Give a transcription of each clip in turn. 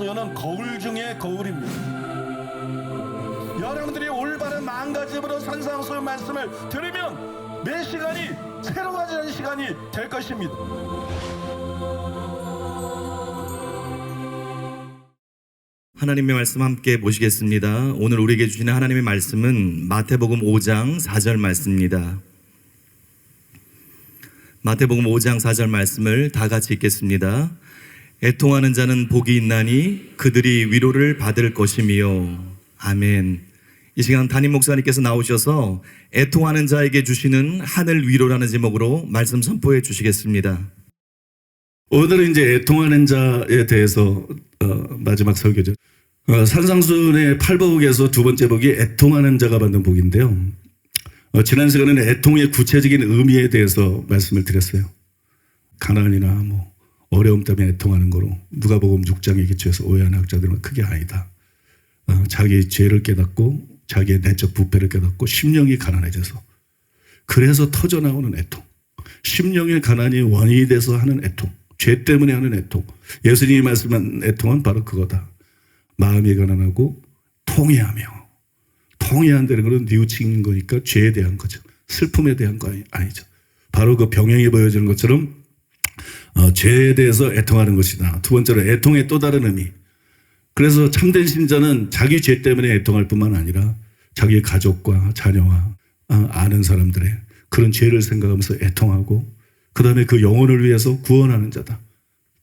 산상수훈은 거울 중에 거울입니다. 여러분들이 올바른 마음가짐으로 산상수훈 말씀을 들으면 매 시간이 새로워지는 시간이 될 것입니다. 하나님의 말씀 함께 보시겠습니다. 오늘 우리에게 주시는 하나님의 말씀은 마태복음 5장 4절 말씀입니다. 마태복음 5장 4절 말씀을 다 같이 읽겠습니다. 애통하는 자는 복이 있나니 그들이 위로를 받을 것이며. 아멘. 이 시간 담임 목사님께서 나오셔서 애통하는 자에게 주시는 하늘 위로라는 제목으로 말씀 선포해 주시겠습니다. 오늘은 이제 애통하는 자에 대해서 마지막 설교죠. 산상수훈의 8복에서 두 번째 복이 애통하는 자가 받는 복인데요. 지난 시간에는 애통의 구체적인 의미에 대해서 말씀을 드렸어요. 가난이나 뭐 어려움 때문에 애통하는 거로 누가복음 6장에 기초해서 오해하는 학자들은 그게 아니다. 자기 죄를 깨닫고 자기의 내적 부패를 깨닫고 심령이 가난해져서 그래서 터져나오는 애통, 심령의 가난이 원인이 돼서 하는 애통, 죄 때문에 하는 애통. 예수님이 말씀한 애통은 바로 그거다. 마음이 가난하고 통회하며, 통회한다는 것은 뉘우친 거니까 죄에 대한 거죠. 슬픔에 대한 거 아니죠. 바로 그 병행이 보여지는 것처럼 죄에 대해서 애통하는 것이다. 두 번째로 애통의 또 다른 의미. 그래서 참된 신자는 자기 죄 때문에 애통할 뿐만 아니라 자기 가족과 자녀와 아는 사람들의 그런 죄를 생각하면서 애통하고 그 다음에 그 영혼을 위해서 구원하는 자다.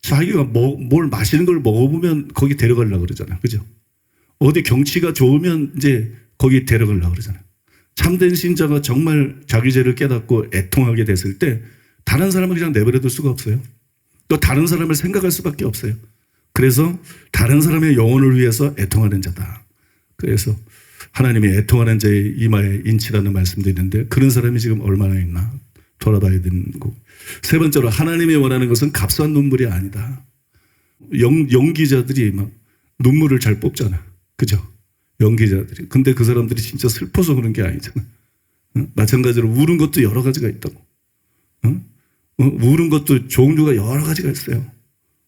자기가 뭘 마시는 걸 먹어보면 거기 데려가려고 그러잖아요. 그죠? 어디 경치가 좋으면 이제 거기 데려가려고 그러잖아요. 참된 신자가 정말 자기 죄를 깨닫고 애통하게 됐을 때 다른 사람을 그냥 내버려둘 수가 없어요. 또 다른 사람을 생각할 수밖에 없어요. 그래서 다른 사람의 영혼을 위해서 애통하는 자다. 그래서 하나님이 애통하는 자의 이마에 인치라는 말씀도 있는데 그런 사람이 지금 얼마나 있나 돌아봐야 되는 거고. 세 번째로 하나님이 원하는 것은 값싼 눈물이 아니다. 연기자들이 막 눈물을 잘 뽑잖아. 그죠? 연기자들이. 근데 그 사람들이 진짜 슬퍼서 그런 게 아니잖아. 마찬가지로 우는 것도 여러 가지가 있다고. 우는 것도 종류가 여러 가지가 있어요.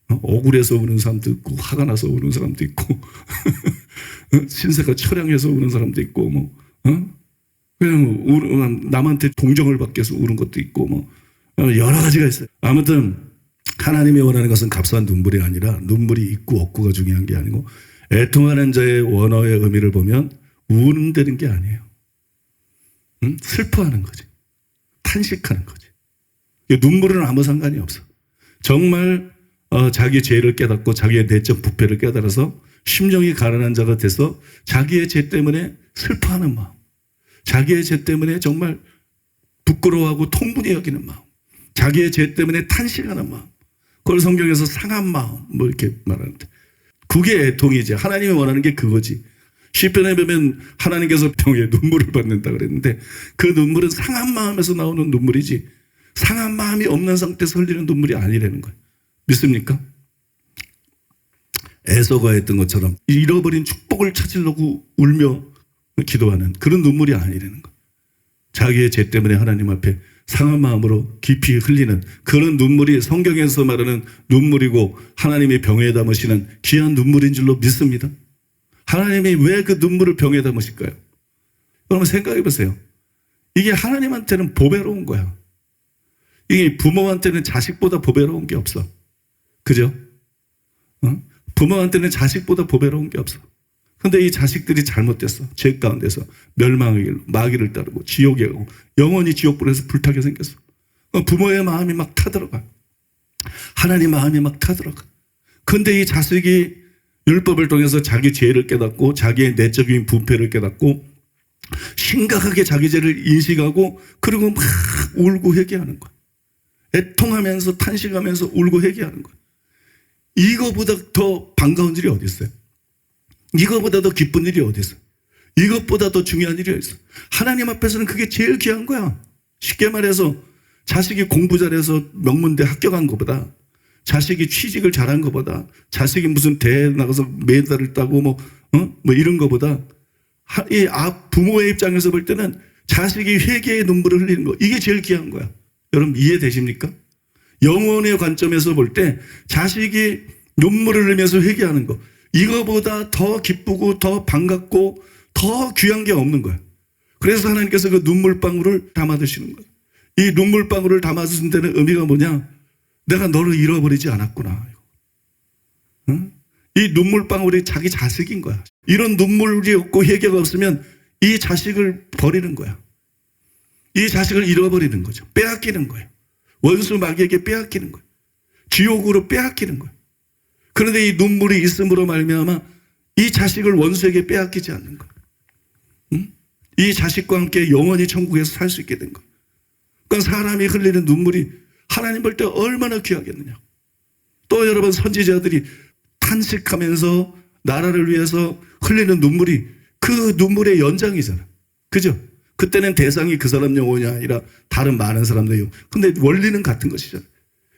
억울해서 우는 사람도 있고 화가 나서 우는 사람도 있고 신세가 처량해서 우는 사람도 있고 뭐 그냥 남한테 동정을 받기 위해서 우는 것도 있고 뭐 여러 가지가 있어요. 아무튼 하나님이 원하는 것은 값싼 눈물이 아니라 눈물이 있고 없고가 중요한 게 아니고 애통하는 자의 원어의 의미를 보면 우는다는 게 아니에요. 슬퍼하는 거지. 탄식하는 거지. 눈물은 아무 상관이 없어. 정말 자기 죄를 깨닫고 자기의 내적 부패를 깨달아서 심령이 가난한 자가 돼서 자기의 죄 때문에 슬퍼하는 마음, 자기의 죄 때문에 정말 부끄러워하고 통분이 여기는 마음, 자기의 죄 때문에 탄식하는 마음, 그걸 성경에서 상한 마음 뭐 이렇게 말하는데 그게 애통이지. 하나님이 원하는 게 그거지. 시편에 보면 하나님께서 병에 눈물을 받는다 그랬는데 그 눈물은 상한 마음에서 나오는 눈물이지 상한 마음이 없는 상태에서 흘리는 눈물이 아니라는 거예요. 믿습니까? 에서가 했던 것처럼 잃어버린 축복을 찾으려고 울며 기도하는 그런 눈물이 아니라는 거예요. 자기의 죄 때문에 하나님 앞에 상한 마음으로 깊이 흘리는 그런 눈물이 성경에서 말하는 눈물이고 하나님이 병에 담으시는 귀한 눈물인 줄로 믿습니다. 하나님이 왜 그 눈물을 병에 담으실까요? 여러분 생각해 보세요. 이게 하나님한테는 보배로운 거야. 이게 부모한테는 자식보다 보배로운 게 없어. 그죠? 부모한테는 자식보다 보배로운 게 없어. 근데 이 자식들이 잘못됐어. 죄 가운데서 멸망의 길로 마귀를 따르고 지옥에 가고 영원히 지옥불에서 불타게 생겼어. 부모의 마음이 막 타들어가. 하나님 마음이 막 타들어가. 근데 이 자식이 율법을 통해서 자기 죄를 깨닫고 자기의 내적인 부패를 깨닫고 심각하게 자기 죄를 인식하고 그리고 막 울고 회개하는 거야. 애통하면서 탄식하면서 울고 회개하는 거야. 이거보다 더 반가운 일이 어디 있어요? 이거보다 더 기쁜 일이 어디 있어요? 이것보다 더 중요한 일이 어디 있어요? 하나님 앞에서는 그게 제일 귀한 거야. 쉽게 말해서 자식이 공부 잘해서 명문대 합격한 것보다 자식이 취직을 잘한 것보다 자식이 무슨 대회에 나가서 메달을 따고 뭐 이런 것보다 이 부모의 입장에서 볼 때는 자식이 회개의 눈물을 흘리는 거 이게 제일 귀한 거야. 여러분 이해되십니까? 영혼의 관점에서 볼 때 자식이 눈물을 흘리면서 회개하는 거 이거보다 더 기쁘고 더 반갑고 더 귀한 게 없는 거예요. 그래서 하나님께서 그 눈물방울을 담아 드시는 거예요. 이 눈물방울을 담아 드신 데는 의미가 뭐냐? 내가 너를 잃어버리지 않았구나. 응? 이 눈물방울이 자기 자식인 거야. 이런 눈물이 없고 회개가 없으면 이 자식을 버리는 거야. 이 자식을 잃어버리는 거죠. 빼앗기는 거예요. 원수 마귀에게 빼앗기는 거예요. 지옥으로 빼앗기는 거예요. 그런데 이 눈물이 있음으로 말미암아 이 자식을 원수에게 빼앗기지 않는 거예요. 응? 이 자식과 함께 영원히 천국에서 살 수 있게 된 거예요. 그러니까 사람이 흘리는 눈물이 하나님 볼 때 얼마나 귀하겠느냐. 또 여러분 선지자들이 탄식하면서 나라를 위해서 흘리는 눈물이 그 눈물의 연장이잖아. 그죠? 그때는 대상이 그 사람 영혼이 아니라 다른 많은 사람들의 영혼. 근데 원리는 같은 것이잖아.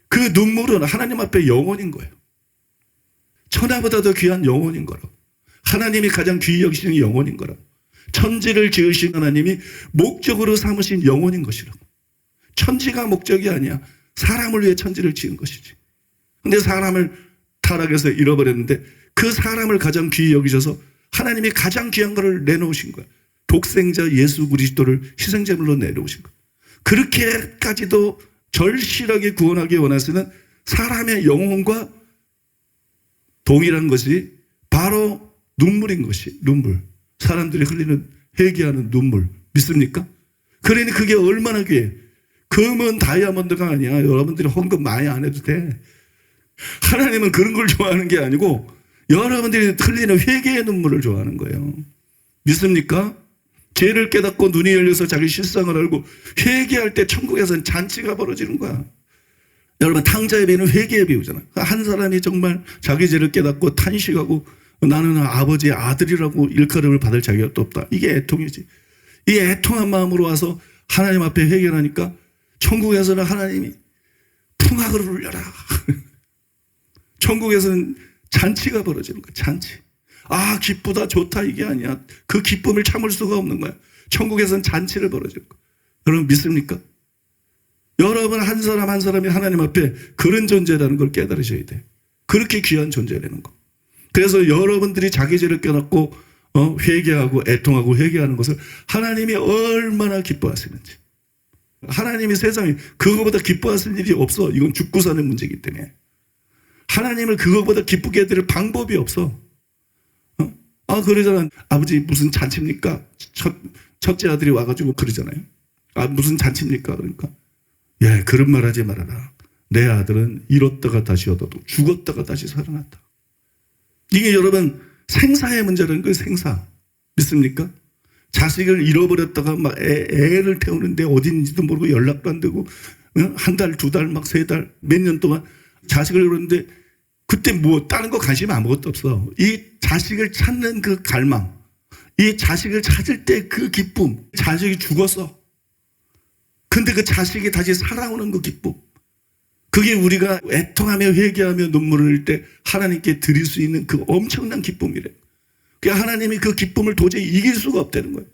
그 눈물은 하나님 앞에 영혼인 거예요. 천하보다 더 귀한 영혼인 거라고. 하나님이 가장 귀히 여기시는 영혼인 거라고. 천지를 지으신 하나님이 목적으로 삼으신 영혼인 것이라고. 천지가 목적이 아니야. 사람을 위해 천지를 지은 것이지. 근데 사람을 타락해서 잃어버렸는데 그 사람을 가장 귀히 여기셔서 하나님이 가장 귀한 것을 내놓으신 거야. 독생자 예수 그리스도를 희생제물로 내놓으신 거야. 그렇게까지도 절실하게 구원하기 원하시는 사람의 영혼과 동일한 것이 바로 눈물인 것이 눈물. 사람들이 흘리는 회개하는 눈물. 믿습니까? 그러니 그게 얼마나 귀해. 금은 다이아몬드가 아니야. 여러분들이 헌금 많이 안 해도 돼. 하나님은 그런 걸 좋아하는 게 아니고 여러분들이 흘리는 회개의 눈물을 좋아하는 거예요. 믿습니까? 죄를 깨닫고 눈이 열려서 자기 실상을 알고 회개할 때 천국에서는 잔치가 벌어지는 거야. 여러분 탕자의 배는 회개의 배우잖아. 한 사람이 정말 자기 죄를 깨닫고 탄식하고 나는 아버지의 아들이라고 일컬음을 받을 자격이 없다. 이게 애통이지. 이 애통한 마음으로 와서 하나님 앞에 회개를 하니까 천국에서는 하나님이 풍악을 울려라. 천국에서는 잔치가 벌어지는 거야. 잔치. 아 기쁘다 좋다 이게 아니야. 그 기쁨을 참을 수가 없는 거야. 천국에서는 잔치를 벌어지는 거야. 여러분 믿습니까? 여러분 한 사람 한 사람이 하나님 앞에 그런 존재라는 걸 깨달으셔야 돼. 그렇게 귀한 존재라는 거. 그래서 여러분들이 자기 죄를 깨닫고 회개하고 애통하고 회개하는 것을 하나님이 얼마나 기뻐하시는지. 하나님이 세상에 그거보다 기뻐하실 일이 없어. 이건 죽고 사는 문제이기 때문에. 하나님을 그거보다 기쁘게 해드릴 방법이 없어. 아 그러잖아. 아버지 무슨 잔치입니까? 첫째 아들이 와가지고 그러잖아요. 아 무슨 잔치입니까? 그러니까 예 그런 말 하지 말아라. 내 아들은 잃었다가 다시 얻어도 죽었다가 다시 살아났다. 이게 여러분 생사의 문제라는 거예요. 생사. 믿습니까? 자식을 잃어버렸다가 막 애를 태우는데 어딘지도 모르고 연락도 안 되고 한 달, 두 달, 막 세 달, 몇 년 동안 자식을 잃었는데 그때 뭐 다른 거 관심 아무것도 없어. 이 자식을 찾는 그 갈망, 이 자식을 찾을 때 그 기쁨, 자식이 죽었어. 근데 그 자식이 다시 살아오는 그 기쁨. 그게 우리가 애통하며 회개하며 눈물을 흘릴 때 하나님께 드릴 수 있는 그 엄청난 기쁨이래. 그 하나님이 그 기쁨을 도저히 이길 수가 없다는 거예요.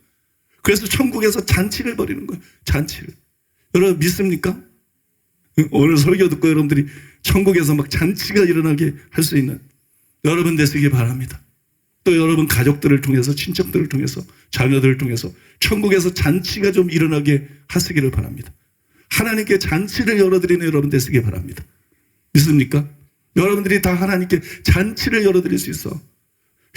그래서 천국에서 잔치를 벌이는 거예요. 잔치를. 여러분 믿습니까? 오늘 설교 듣고 여러분들이 천국에서 막 잔치가 일어나게 할 수 있는 여러분 되시기 바랍니다. 또 여러분 가족들을 통해서 친척들을 통해서 자녀들을 통해서 천국에서 잔치가 좀 일어나게 하시기를 바랍니다. 하나님께 잔치를 열어드리는 여러분 되시기 바랍니다. 믿습니까? 여러분들이 다 하나님께 잔치를 열어드릴 수 있어.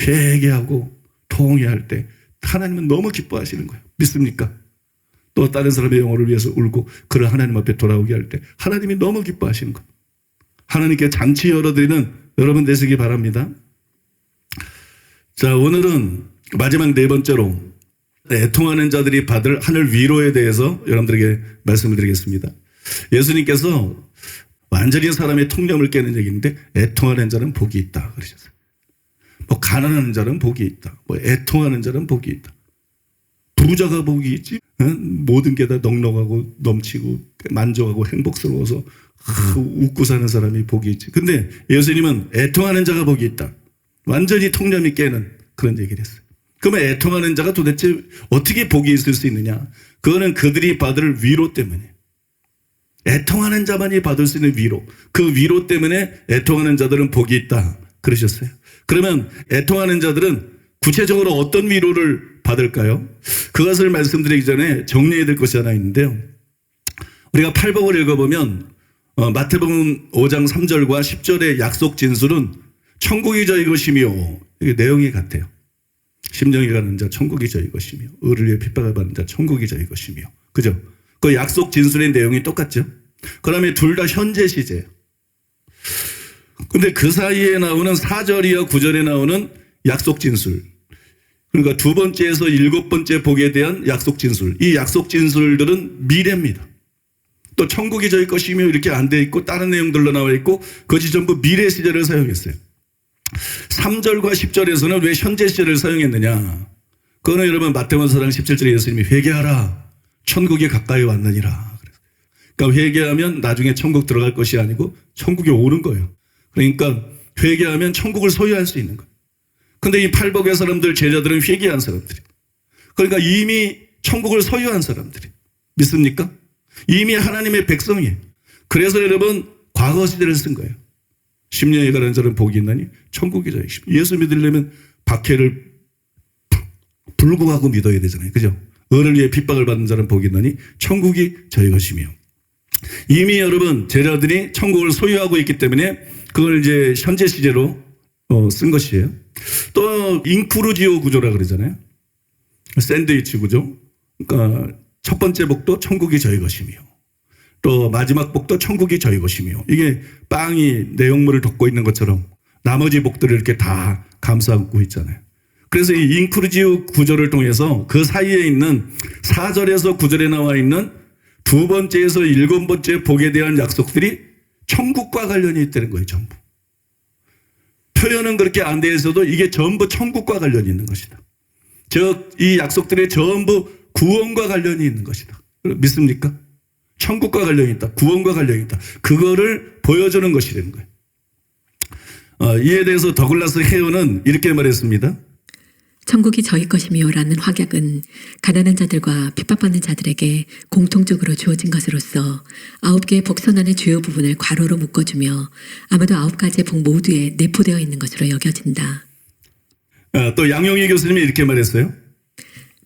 회개하고 통회할 때 하나님은 너무 기뻐하시는 거예요. 믿습니까? 또 다른 사람의 영혼을 위해서 울고 그를 하나님 앞에 돌아오게 할 때 하나님이 너무 기뻐하시는 거예요. 하나님께 잔치 열어드리는 여러분 되시기 바랍니다. 자, 오늘은 마지막 네 번째로 애통하는 자들이 받을 하늘 위로에 대해서 여러분들에게 말씀을 드리겠습니다. 예수님께서 완전히 사람의 통념을 깨는 얘기인데 애통하는 자는 복이 있다 그러셨어요. 뭐 가난한 자는 복이 있다. 뭐 애통하는 자는 복이 있다. 부자가 복이 있지. 모든 게 다 넉넉하고 넘치고 만족하고 행복스러워서 웃고 사는 사람이 복이 있지. 근데 예수님은 애통하는 자가 복이 있다. 완전히 통념이 깨는 그런 얘기를 했어요. 그러면 애통하는 자가 도대체 어떻게 복이 있을 수 있느냐? 그거는 그들이 받을 위로 때문에. 애통하는 자만이 받을 수 있는 위로. 그 위로 때문에 애통하는 자들은 복이 있다. 그러셨어요. 그러면 애통하는 자들은 구체적으로 어떤 위로를 받을까요? 그것을 말씀드리기 전에 정리해야 될 것이 하나 있는데요. 우리가 팔복을 읽어보면 마태복음 5장 3절과 10절의 약속 진술은 천국이 저희 것이며, 이게 내용이 같아요. 심령이 가는 자 천국이 저희 것이며, 의를 위해 핍박을 받는 자 천국이 저희 것이며, 그죠? 그 약속 진술의 내용이 똑같죠. 그다음에 둘 다 현재 시제예요. 근데 그 사이에 나오는 4절이와 9절에 나오는 약속 진술, 그러니까 두 번째에서 일곱 번째 복에 대한 약속 진술, 이 약속 진술들은 미래입니다. 또 천국이 저희 것이며 이렇게 안 돼 있고 다른 내용들로 나와 있고 그것이 전부 미래 시제를 사용했어요. 3절과 10절에서는 왜 현재 시제를 사용했느냐? 그거는 여러분 마태복음 4장 17절에 예수님이 회개하라 천국이 가까이 왔느니라. 그러니까 회개하면 나중에 천국 들어갈 것이 아니고 천국에 오는 거예요. 그러니까 회개하면 천국을 소유할 수 있는 거예요. 근데 이 팔복의 사람들, 제자들은 회개한 사람들이, 그러니까 이미 천국을 소유한 사람들이, 믿습니까? 이미 하나님의 백성이에요. 그래서 여러분 과거 시대를 쓴 거예요. 심령에 가는 자는 복이 있나니 천국이 저희 것이며. 예수 믿으려면 박해를 불구하고 믿어야 되잖아요. 그죠? 의를 위해 핍박을 받는 자는 복이 있나니 천국이 저희 것이며. 이미 여러분 제자들이 천국을 소유하고 있기 때문에 그걸 이제 현재 시제로 쓴 것이에요. 또 인크루지오 구조라 그러잖아요. 샌드위치 구조. 그러니까 첫 번째 복도 천국이 저희 것이며, 또 마지막 복도 천국이 저희 것이며, 이게 빵이 내용물을 덮고 있는 것처럼 나머지 복들을 이렇게 다 감싸고 있잖아요. 그래서 이 인크루지오 구조를 통해서 그 사이에 있는 4절에서 9절에 나와 있는 두 번째에서 일곱 번째 복에 대한 약속들이 천국과 관련이 있다는 거예요. 전부. 표현은 그렇게 안 돼 있어도 이게 전부 천국과 관련이 있는 것이다. 즉 이 약속들이 전부 구원과 관련이 있는 것이다. 믿습니까? 천국과 관련이 있다. 구원과 관련이 있다. 그거를 보여주는 것이 되는 거예요. 이에 대해서 더글라스 헤어는 이렇게 말했습니다. 천국이 저희 것이며라는 확약은 가난한 자들과 핍박받는 자들에게 공통적으로 주어진 것으로서 9개의 복선언의 주요 부분을 괄호로 묶어주며 아마도 9가지의 복 모두에 내포되어 있는 것으로 여겨진다. 또 양용희 교수님이 이렇게 말했어요.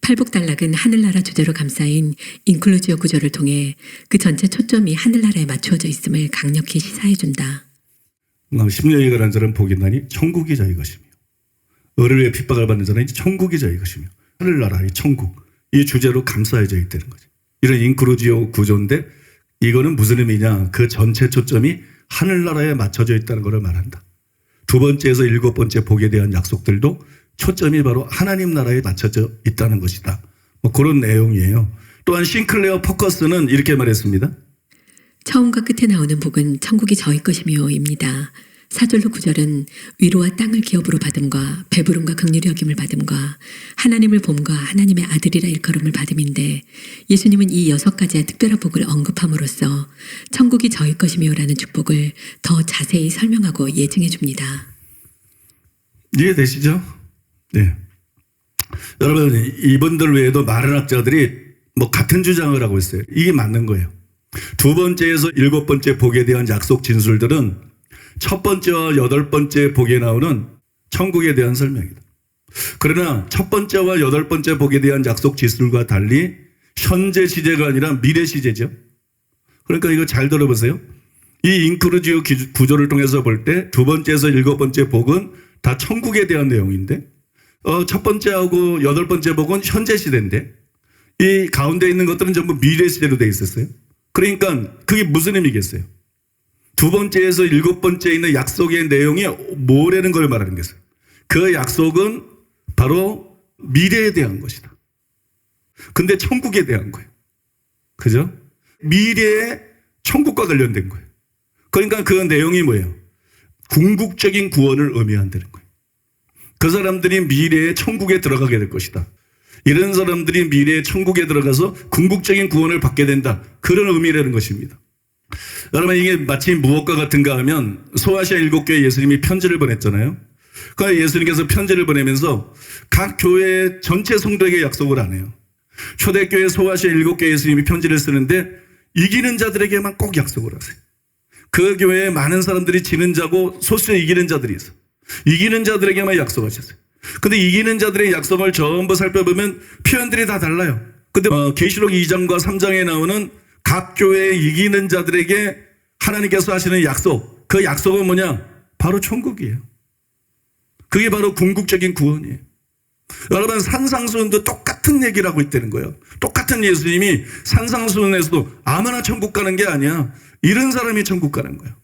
팔복단락은 하늘나라 주제로 감싸인 인클루지오 구조를 통해 그 전체 초점이 하늘나라에 맞추어져 있음을 강력히 시사해준다. 심령에 가는 자는 복이 있나니 천국이 저희 것이며, 의를 위해 핍박을 받는 자는 천국이 저희 것이며, 하늘나라, 이 천국, 이 주제로 감싸여져 있다는 거죠. 이런 인크루지오 구조인데 이거는 무슨 의미냐? 그 전체 초점이 하늘나라에 맞춰져 있다는 것을 말한다. 두 번째에서 일곱 번째 복에 대한 약속들도 초점이 바로 하나님 나라에 맞춰져 있다는 것이다. 뭐 그런 내용이에요. 또한 싱클레어 포커스는 이렇게 말했습니다. 처음과 끝에 나오는 복은 천국이 저희 것이며입니다. 4절로 9절은 위로와 땅을 기업으로 받음과 배부름과 긍휼히 여김을 받음과 하나님을 봄과 하나님의 아들이라 일컬음을 받음인데, 예수님은 이 6가지의 특별한 복을 언급함으로써 천국이 저희 것이며라는 축복을 더 자세히 설명하고 예증해 줍니다. 이해되시죠? 네. 여러분 이분들 외에도 많은 학자들이 뭐 같은 주장을 하고 있어요. 이게 맞는 거예요. 두 번째에서 일곱 번째 복에 대한 약속 진술들은 첫 번째와 여덟 번째 복에 나오는 천국에 대한 설명이다. 그러나 첫 번째와 여덟 번째 복에 대한 약속 진술과 달리 현재 시제가 아니라 미래 시제죠. 그러니까 이거 잘 들어보세요. 이 인크루지오 구조를 통해서 볼 때 두 번째에서 일곱 번째 복은 다 천국에 대한 내용인데, 첫 번째하고 여덟 번째 복은 현재 시대인데 이 가운데 있는 것들은 전부 미래 시대로 되어 있었어요. 그러니까 그게 무슨 의미겠어요? 두 번째에서 일곱 번째에 있는 약속의 내용이 뭐라는 걸 말하는 거예요. 그 약속은 바로 미래에 대한 것이다. 근데 천국에 대한 거예요. 그죠? 미래의 천국과 관련된 거예요. 그러니까 그 내용이 뭐예요? 궁극적인 구원을 의미한다는 거예요. 그 사람들이 미래의 천국에 들어가게 될 것이다. 이런 사람들이 미래의 천국에 들어가서 궁극적인 구원을 받게 된다. 그런 의미라는 것입니다. 여러분 이게 마치 무엇과 같은가 하면 소아시아 7교회 예수님이 편지를 보냈잖아요. 그러니까 예수님께서 편지를 보내면서 각 교회 전체 성도에게 약속을 안 해요. 초대교회 소아시아 7교회 예수님이 편지를 쓰는데 이기는 자들에게만 꼭 약속을 하세요. 그 교회에 많은 사람들이 지는 자고 소수의 이기는 자들이 있어. 이기는 자들에게만 약속하셨어요. 근데 이기는 자들의 약속을 전부 살펴보면 표현들이 다 달라요. 근데 계시록 2장과 3장에 나오는 각 교회에 이기는 자들에게 하나님께서 하시는 약속, 그 약속은 뭐냐? 바로 천국이에요. 그게 바로 궁극적인 구원이에요. 여러분, 산상수훈도 똑같은 얘기를 하고 있다는 거예요. 똑같은 예수님이 산상수훈에서도 아무나 천국 가는 게 아니야. 이런 사람이 천국 가는 거예요.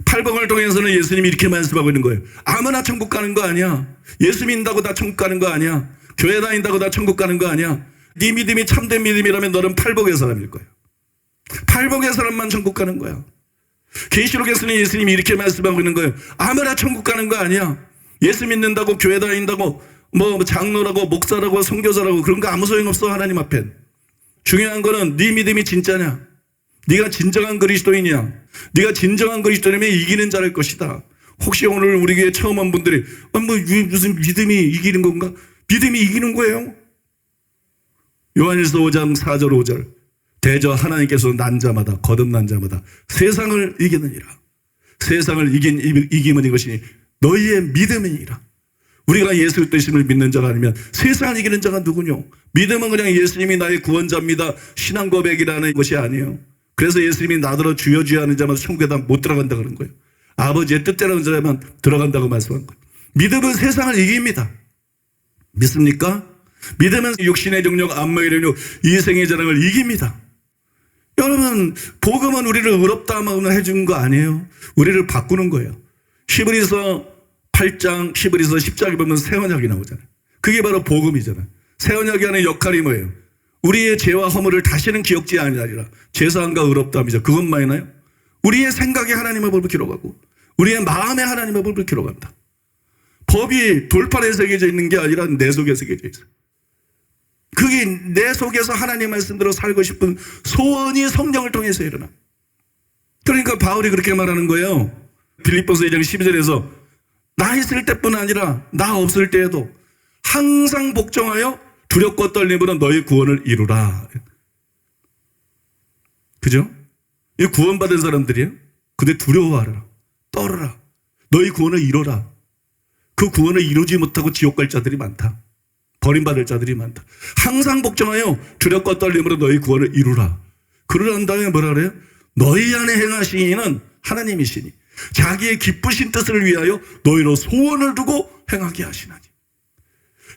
팔복을 통해서는 예수님이 이렇게 말씀하고 있는 거예요. 아무나 천국 가는 거 아니야. 예수 믿는다고 다 천국 가는 거 아니야. 교회 다닌다고 다 천국 가는 거 아니야. 네 믿음이 참된 믿음이라면 너는 팔복의 사람일 거야. 팔복의 사람만 천국 가는 거야. 계시록에서는 예수님이 이렇게 말씀하고 있는 거예요. 아무나 천국 가는 거 아니야. 예수 믿는다고 교회 다닌다고 뭐 장로라고 목사라고 선교사라고 그런 거 아무 소용없어. 하나님 앞엔. 중요한 거는 네 믿음이 진짜냐. 네가 진정한 그리스도인이야. 네가 진정한 그리스도인이면 이기는 자일 것이다. 혹시 오늘 우리 교회 처음 온 분들이 무슨 믿음이 이기는 건가? 믿음이 이기는 거예요. 요한일서 5장 4절 5절 대저 하나님께서 난 자마다 거듭난 자마다 세상을 이기느니라. 세상을 이기면 이것이 너희의 믿음이니라. 우리가 예수 그리스도를 믿는 자가 아니면 세상을 이기는 자가 누구뇨? 믿음은 그냥 예수님이 나의 구원자입니다. 신앙 고백이라는 것이 아니에요. 그래서 예수님이 나더러 주여 주여 하는 자마다 천국에 다 못 들어간다 그런 거예요. 아버지의 뜻대로 하는 자만 들어간다고 말씀한 거예요. 믿음은 세상을 이깁니다. 믿습니까? 믿음은 육신의 정력, 안목의 능력, 이생의 자랑을 이깁니다. 여러분, 복음은 우리를 의롭다만 해주는 거 아니에요. 우리를 바꾸는 거예요. 히브리서 8장, 히브리서 10장에 보면 새 언약이 나오잖아요. 그게 바로 복음이잖아요. 새 언약이 하는 역할이 뭐예요? 우리의 죄와 허물을 다시는 기억지 아니하리라. 죄사함과 의롭다함이죠. 그것만이나요? 우리의 생각에 하나님의 법을 기록하고 우리의 마음에 하나님의 법을 기록한다. 법이 돌판에 새겨져 있는 게 아니라 내 속에 새겨져 있어요. 그게 내 속에서 하나님 말씀대로 살고 싶은 소원이 성령을 통해서 일어나. 그러니까 바울이 그렇게 말하는 거예요. 빌립보서 2장 12절에서 나 있을 때뿐 아니라 나 없을 때에도 항상 복종하여 두렵고 떨림으로 너희 구원을 이루라. 그죠? 이 구원받은 사람들이에요. 근데 두려워하라. 떨어라. 너희 구원을 이루라. 그 구원을 이루지 못하고 지옥 갈 자들이 많다. 버림받을 자들이 많다. 항상 복종하여 두렵고 떨림으로 너희 구원을 이루라. 그러란 다음에 뭐라 그래요? 너희 안에 행하시는 하나님이시니 자기의 기쁘신 뜻을 위하여 너희로 소원을 두고 행하게 하시나니.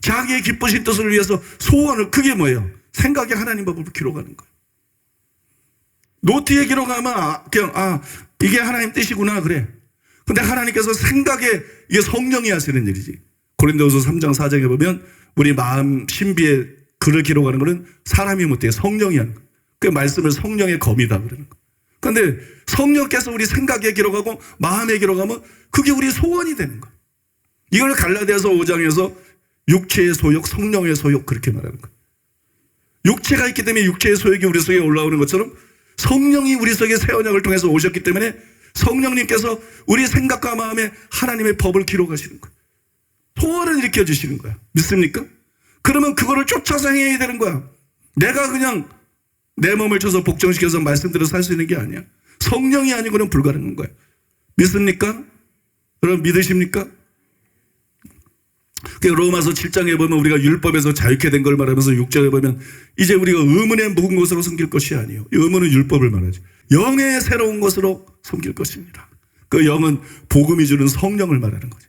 자기의 기쁘신 뜻을 위해서 소원을, 그게 뭐예요? 생각에 하나님 법을 기록하는 거예요. 노트에 기록하면 그냥 이게 하나님 뜻이구나 그래. 근데 하나님께서 생각에, 이게 성령이 하시는 일이지. 고린도후서 3장 4장에 보면 우리 마음 신비에 글을 기록하는 것은 사람이 못해요. 성령이 하는 거예요. 그 말씀을 성령의 검이다 그러는 거예요. 그런데 성령께서 우리 생각에 기록하고 마음에 기록하면 그게 우리 소원이 되는 거예요. 이걸 갈라디아서 5장에서 육체의 소욕, 성령의 소욕 그렇게 말하는 거예요. 육체가 있기 때문에 육체의 소욕이 우리 속에 올라오는 것처럼 성령이 우리 속에 새 언약을 통해서 오셨기 때문에 성령님께서 우리 생각과 마음에 하나님의 법을 기록하시는 거예요. 소원을 일으켜 주시는 거야. 믿습니까? 그러면 그거를 쫓아서 행해야 되는 거야. 내가 그냥 내 몸을 쳐서 복종시켜서 말씀대로 살 수 있는 게 아니야. 성령이 아니고는 불가능한 거야. 믿습니까? 여러분 믿으십니까? 로마서 7장에 보면 우리가 율법에서 자유케 된 걸 말하면서 6장에 보면 이제 우리가 의문에 묵은 것으로 섬길 것이 아니에요. 의문은 율법을 말하죠. 영의 새로운 것으로 섬길 것입니다. 그 영은 복음이 주는 성령을 말하는 거죠.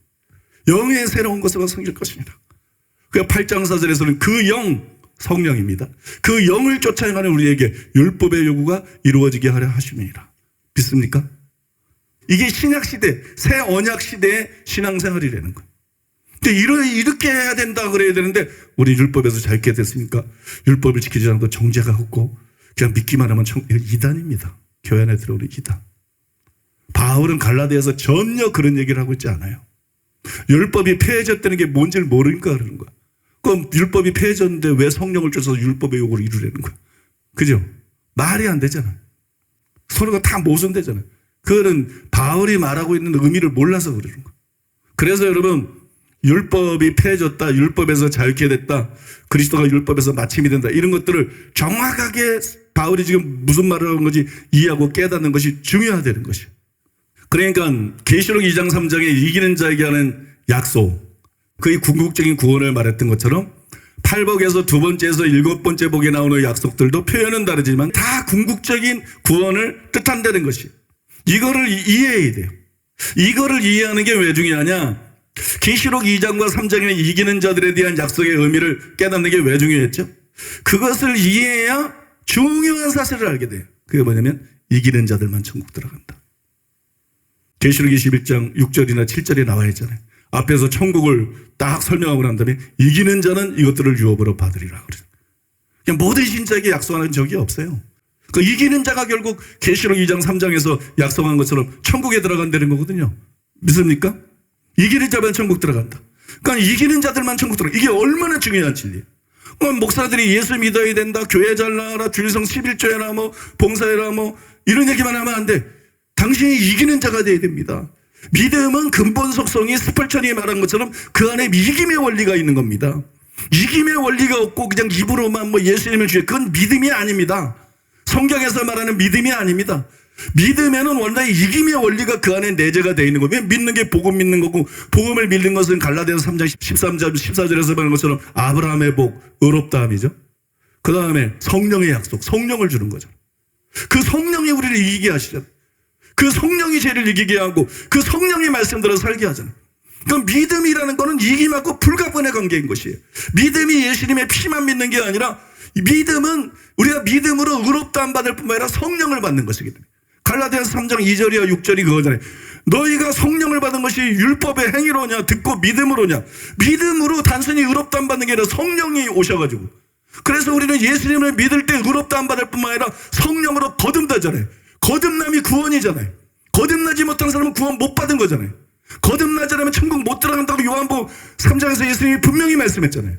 영의 새로운 것으로 섬길 것입니다. 그 8장 4절에서는 그 영, 성령입니다. 그 영을 쫓아 행하는 우리에게 율법의 요구가 이루어지게 하려 하심이니라. 믿습니까? 이게 신약시대, 새 언약시대의 신앙생활이라는 거예요. 근데 이렇게 해야 된다 그래야 되는데 우리 율법에서 자유케 됐으니까 율법을 지키지 않아도 정죄가 없고 그냥 믿기만 하면 이단입니다. 교회 안에 들어오는 이단. 바울은 갈라디아에서 전혀 그런 얘기를 하고 있지 않아요. 율법이 폐해졌다는 게 뭔지를 모르니까 그러는 거야. 그럼 율법이 폐해졌는데 왜 성령을 쫓아서 율법의 요구를 이루려는 거야? 그죠? 말이 안 되잖아. 서로가 다 모순되잖아. 그거는 바울이 말하고 있는 의미를 몰라서 그러는 거야. 그래서 여러분 율법이 폐해졌다, 율법에서 자유케 됐다, 그리스도가 율법에서 마침이 된다, 이런 것들을 정확하게 바울이 지금 무슨 말을 하는 건지 이해하고 깨닫는 것이 중요하다는 것이에요. 그러니까 계시록 2장 3장에 이기는 자에게 하는 약속, 그의 궁극적인 구원을 말했던 것처럼 팔복에서 두 번째에서 일곱 번째 복에 나오는 약속들도 표현은 다르지만 다 궁극적인 구원을 뜻한다는 것이. 이거를 이해해야 돼요. 이거를 이해하는 게 왜 중요하냐? 계시록 2장과 3장에 이기는 자들에 대한 약속의 의미를 깨닫는 게 왜 중요했죠? 그것을 이해해야 중요한 사실을 알게 돼요. 그게 뭐냐면 이기는 자들만 천국 들어간다. 계시록 21장 6절이나 7절에 나와 있잖아요. 앞에서 천국을 딱 설명하고 난 다음에 이기는 자는 이것들을 유업으로 받으리라 그래요. 그냥 모든 신자에게 약속하는 적이 없어요. 그 이기는 자가 결국 계시록 2장 3장에서 약속한 것처럼 천국에 들어간다는 거거든요. 믿습니까? 이기는 자만 천국 들어간다. 그러니까 이기는 자들만 천국 들어간다. 이게 얼마나 중요한 진리예요. 목사들이 예수 믿어야 된다, 교회 잘 나가라, 주일성 11조해라, 뭐 봉사해라, 뭐 이런 얘기만 하면 안 돼. 당신이 이기는 자가 돼야 됩니다. 믿음은 근본 속성이 스펄천이 말한 것처럼 그 안에 이김의 원리가 있는 겁니다. 이김의 원리가 없고 그냥 입으로만 뭐 예수님을 주여, 그건 믿음이 아닙니다. 성경에서 말하는 믿음이 아닙니다. 믿음에는 원래 이김의 원리가 그 안에 내재가 되어 있는 거예요. 믿는 게 복음 믿는 거고, 복음을 믿는 것은 갈라디아서 3장 13절 14절에서 말하는 것처럼 아브라함의 복, 의롭다함이죠. 그 다음에 성령의 약속, 성령을 주는 거죠. 그 성령이 우리를 이기게 하시잖아요. 그 성령이 죄를 이기게 하고 그 성령의 말씀대로 살게 하잖아요. 그럼 믿음이라는 거는 이김하고 불가분의 관계인 것이에요. 믿음이 예수님의 피만 믿는 게 아니라 믿음은 우리가 믿음으로 의롭다함 받을 뿐만 아니라 성령을 받는 것이기 때문에. 갈라디아서 3장 2절이야 6절이 그거잖아요. 너희가 성령을 받은 것이 율법의 행위로냐 듣고 믿음으로냐. 믿음으로 단순히 의롭다함 받는 게 아니라 성령이 오셔가지고, 그래서 우리는 예수님을 믿을 때 의롭다함 받을 뿐만 아니라 성령으로 거듭나잖아요. 거듭남이 구원이잖아요. 거듭나지 못한 사람은 구원 못 받은 거잖아요. 거듭나지 않으면 천국 못 들어간다고 요한복음 3장에서 예수님이 분명히 말씀했잖아요.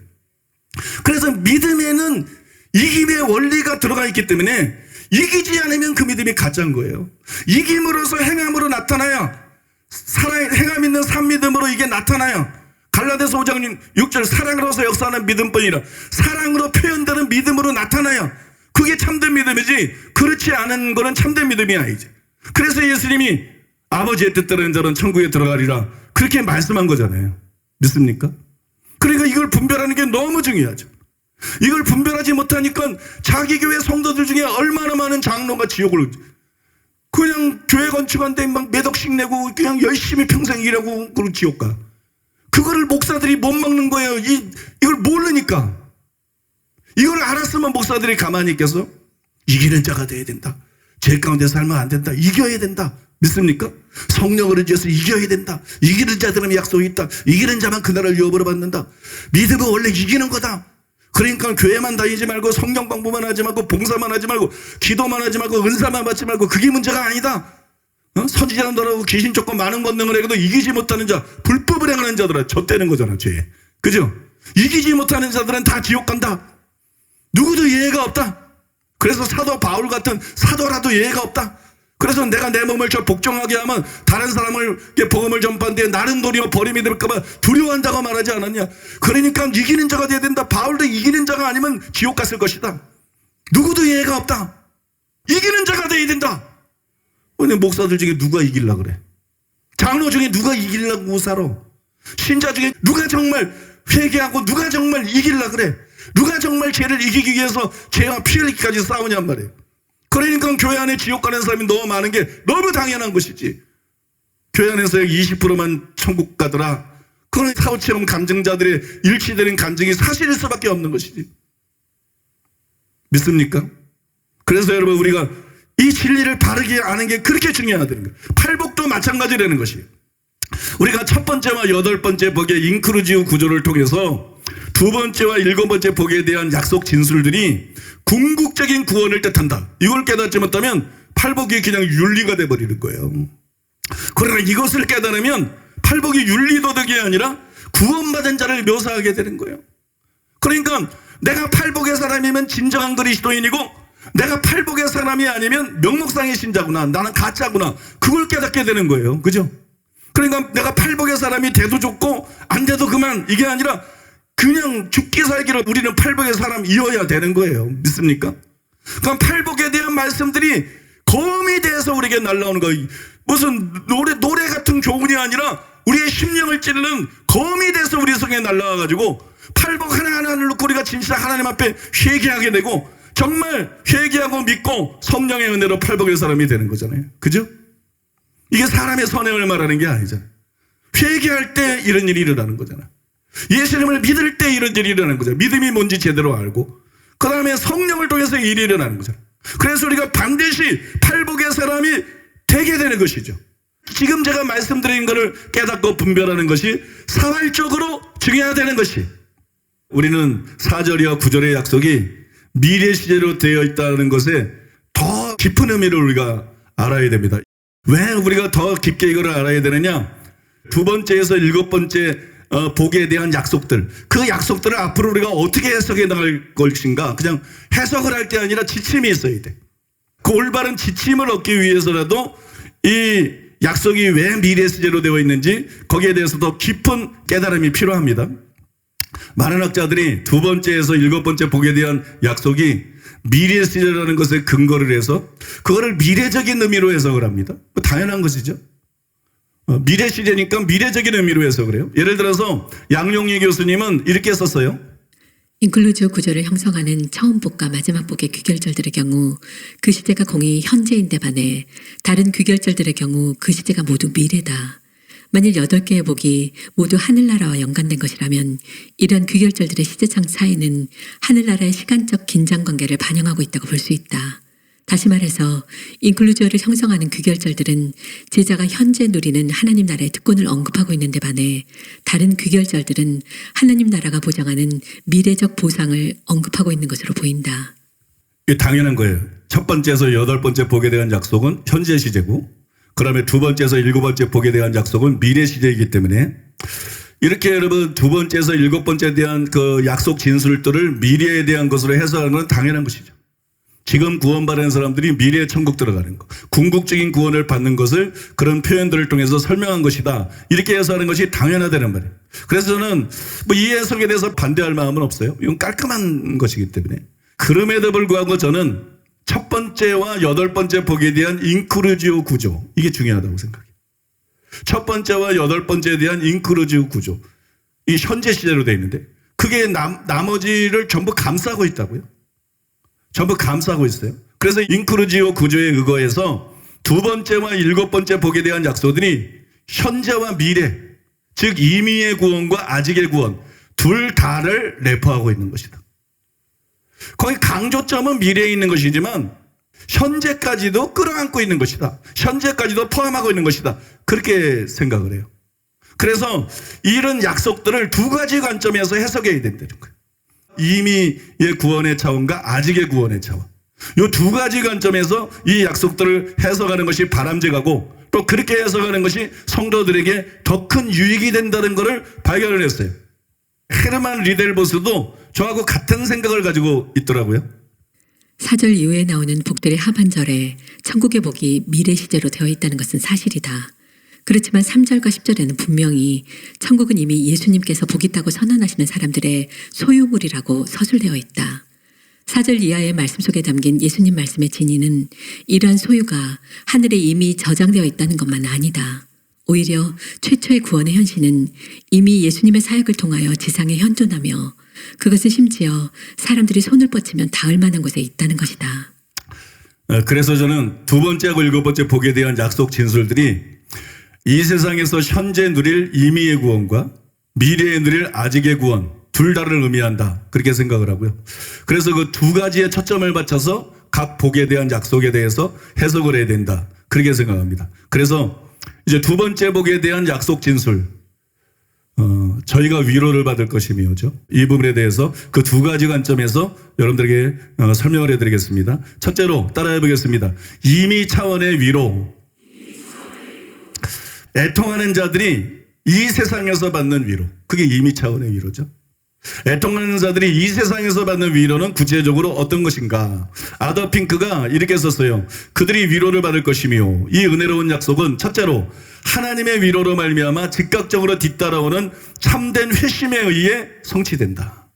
그래서 믿음에는 이김의 원리가 들어가 있기 때문에 이기지 않으면 그 믿음이 가짜인 거예요. 이김으로써 행함으로 나타나야, 행함 있는 산 믿음으로 이게 나타나야. 갈라디아서 5장 6절 사랑으로서 역사하는 믿음뿐이라, 사랑으로 표현되는 믿음으로 나타나야 그게 참된 믿음이지, 그렇지 않은 거는 참된 믿음이 아니지. 그래서 예수님이 아버지의 뜻대로 한 자는 천국에 들어가리라 그렇게 말씀한 거잖아요. 믿습니까? 그러니까 이걸 분별하는 게 너무 중요하죠. 이걸 분별하지 못하니까 자기 교회 성도들 중에 얼마나 많은 장로가 지옥을, 그냥 교회 건축한데 막 몇 억씩 내고 그냥 열심히 평생 일하고 그런 지옥 가. 그거를 목사들이 못 막는 거예요. 이걸 모르니까. 이걸 알았으면 목사들이 가만히 있겠어? 이기는 자가 돼야 된다. 죄 가운데 살면 안 된다. 이겨야 된다. 믿습니까? 성령을 의지해서 이겨야 된다. 이기는 자들은 약속이 있다. 이기는 자만 그날을 유업으로 받는다. 믿음은 원래 이기는 거다. 그러니까 교회만 다니지 말고 성경 공부만 하지 말고 봉사만 하지 말고 기도만 하지 말고 은사만 받지 말고 그게 문제가 아니다. 선지자들하고 귀신 쫓고 많은 권능을 해도 이기지 못하는 자, 불법을 행하는 자들은 젖대는 거잖아, 죄. 그죠? 이기지 못하는 자들은 다 지옥 간다. 누구도 예외가 없다. 그래서 사도 바울 같은 사도라도 예외가 없다. 그래서 내가 내 몸을 저 복종하게 하면 다른 사람을 복음을 전파하는데 나는 도리어 버림이 될까봐 두려워한다고 말하지 않았냐. 그러니까 이기는 자가 돼야 된다. 바울도 이기는 자가 아니면 지옥 갔을 것이다. 누구도 예외가 없다. 이기는 자가 돼야 된다. 근데 목사들 중에 누가 이기려고 그래? 장로 중에 누가 이기려고 살아? 신자 중에 누가 정말 회개하고 누가 정말 이기려고 그래? 누가 정말 죄를 이기기 위해서 죄와 피 흘리기까지 싸우냔 말이에요. 그러니까 교회 안에 지옥 가는 사람이 너무 많은 게 너무 당연한 것이지. 교회 안에서 20%만 천국 가더라. 그건 사우처럼 감정자들의 일치되는 감정이 사실일 수밖에 없는 것이지. 믿습니까? 그래서 여러분, 우리가 이 진리를 바르게 아는 게 그렇게 중요하다는 거예요. 팔복도 마찬가지라는 것이에요. 우리가 첫 번째와 여덟 번째 복의 인크루지브 구조를 통해서 두 번째와 일곱 번째 복에 대한 약속 진술들이 궁극적인 구원을 뜻한다. 이걸 깨닫지 못하면 팔복이 그냥 윤리가 돼버리는 거예요. 그러나 이것을 깨달으면 팔복이 윤리도덕이 아니라 구원받은 자를 묘사하게 되는 거예요. 그러니까 내가 팔복의 사람이면 진정한 그리스도인이고, 내가 팔복의 사람이 아니면 명목상의 신자구나, 나는 가짜구나, 그걸 깨닫게 되는 거예요. 그죠? 그러니까 내가 팔복의 사람이 돼도 좋고 안 돼도 그만, 이게 아니라 그냥 죽기 살기로 우리는 팔복의 사람이어야 되는 거예요. 믿습니까? 그럼 팔복에 대한 말씀들이 검이 돼서 우리에게 날라오는 거예요. 무슨 노래 같은 교훈이 아니라 우리의 심령을 찌르는 검이 돼서 우리 속에 날라와가지고 팔복 하나하나를 놓고 우리가 진짜 하나님 앞에 회개하게 되고 정말 회개하고 믿고 성령의 은혜로 팔복의 사람이 되는 거잖아요. 그죠? 이게 사람의 선행을 말하는 게 아니잖아요. 회개할 때 이런 일이 일어나는 거잖아. 예수님을 믿을 때 이런 일이 일어나는 거잖아. 믿음이 뭔지 제대로 알고 그 다음에 성령을 통해서 일이 일어나는 거잖아. 그래서 우리가 반드시 팔복의 사람이 되게 되는 것이죠. 지금 제가 말씀드린 것을 깨닫고 분별하는 것이 사활적으로 증해야 되는 것이, 우리는 4절이와 9절의 약속이 미래 시제로 되어 있다는 것에 더 깊은 의미를 우리가 알아야 됩니다. 왜 우리가 더 깊게 이걸 알아야 되느냐? 두 번째에서 일곱 번째 복에 대한 약속들, 그 약속들을 앞으로 우리가 어떻게 해석해 나갈 것인가, 그냥 해석을 할 게 아니라 지침이 있어야 돼. 그 올바른 지침을 얻기 위해서라도 이 약속이 왜 미래 시제로 되어 있는지 거기에 대해서 더 깊은 깨달음이 필요합니다. 많은 학자들이 두 번째에서 일곱 번째 복에 대한 약속이 미래 시제라는 것에 근거를 해서 그거를 미래적인 의미로 해석을 합니다. 당연한 것이죠. 미래 시제니까 미래적인 의미로 해석을 해요. 예를 들어서 양용희 교수님은 이렇게 썼어요. 인클루지오 구조를 형성하는 처음 복과 마지막 복의 귀결절들의 경우 그 시제가 공이 현재인데 반해 다른 귀결절들의 경우 그 시제가 모두 미래다. 만일 8개의 복이 모두 하늘나라와 연관된 것이라면 이런 귀결절들의 시제상 차이는 하늘나라의 시간적 긴장관계를 반영하고 있다고 볼 수 있다. 다시 말해서 인클루지오를 형성하는 귀결절들은 제자가 현재 누리는 하나님 나라의 특권을 언급하고 있는데 반해 다른 귀결절들은 하나님 나라가 보장하는 미래적 보상을 언급하고 있는 것으로 보인다. 이게 당연한 거예요. 첫 번째에서 여덟 번째 복에 대한 약속은 현재 시제고, 그 다음에 두 번째에서 일곱 번째 복에 대한 약속은 미래 시제이기 때문에 이렇게 여러분 두 번째에서 일곱 번째에 대한 그 약속 진술들을 미래에 대한 것으로 해석하는 건 당연한 것이죠. 지금 구원받은 사람들이 미래의 천국 들어가는 것, 궁극적인 구원을 받는 것을 그런 표현들을 통해서 설명한 것이다. 이렇게 해석하는 것이 당연하다는 말이에요. 그래서 저는 뭐 이 해석에 대해서 반대할 마음은 없어요. 이건 깔끔한 것이기 때문에. 그럼에도 불구하고 저는 첫 번째와 여덟 번째 복에 대한 인클루지오 구조, 이게 중요하다고 생각해요. 첫 번째와 여덟 번째에 대한 인클루지오 구조, 이 현재 시제로 되어 있는데 그게 나머지를 전부 감싸고 있다고요. 전부 감싸고 있어요. 그래서 인클루지오 구조에 의거해서 두 번째와 일곱 번째 복에 대한 약속들이 현재와 미래, 즉 이미의 구원과 아직의 구원 둘 다를 내포하고 있는 것이다. 거기 강조점은 미래에 있는 것이지만 현재까지도 끌어안고 있는 것이다. 현재까지도 포함하고 있는 것이다. 그렇게 생각을 해요. 그래서 이런 약속들을 두 가지 관점에서 해석해야 된다는 거예요. 이미의 구원의 차원과 아직의 구원의 차원. 이 두 가지 관점에서 이 약속들을 해석하는 것이 바람직하고 또 그렇게 해석하는 것이 성도들에게 더 큰 유익이 된다는 것을 발견을 했어요. 헤르만 리델보스도 저하고 같은 생각을 가지고 있더라고요. 4절 이후에 나오는 복들의 하반절에 천국의 복이 미래 시제로 되어 있다는 것은 사실이다. 그렇지만 3절과 10절에는 분명히 천국은 이미 예수님께서 복 있다고 선언하시는 사람들의 소유물이라고 서술되어 있다. 4절 이하의 말씀 속에 담긴 예수님 말씀의 진의는 이러한 소유가 하늘에 이미 저장되어 있다는 것만 아니다. 오히려 최초의 구원의 현실은 이미 예수님의 사역을 통하여 지상에 현존하며 그것은 심지어 사람들이 손을 뻗치면 닿을 만한 곳에 있다는 것이다. 그래서 저는 두 번째하고 일곱 번째 복에 대한 약속 진술들이 이 세상에서 현재 누릴 이미의 구원과 미래에 누릴 아직의 구원 둘 다를 의미한다. 그렇게 생각을 하고요. 그래서 그 두 가지의 초점을 맞춰서 각 복에 대한 약속에 대해서 해석을 해야 된다. 그렇게 생각합니다. 그래서 이제 두 번째 복에 대한 약속 진술, 저희가 위로를 받을 것이며죠. 이 부분에 대해서 그 두 가지 관점에서 여러분들에게 설명을 해드리겠습니다. 첫째로 따라해 보겠습니다. 이미 차원의 위로. 애통하는 자들이 이 세상에서 받는 위로, 그게 이미 차원의 위로죠. 애통하는 자들이 이 세상에서 받는 위로는 구체적으로 어떤 것인가? 아더 핑크가 이렇게 썼어요. 그들이 위로를 받을 것이며 이 은혜로운 약속은 첫째로 하나님의 위로로 말미암아 즉각적으로 뒤따라오는 참된 회심에 의해 성취된다.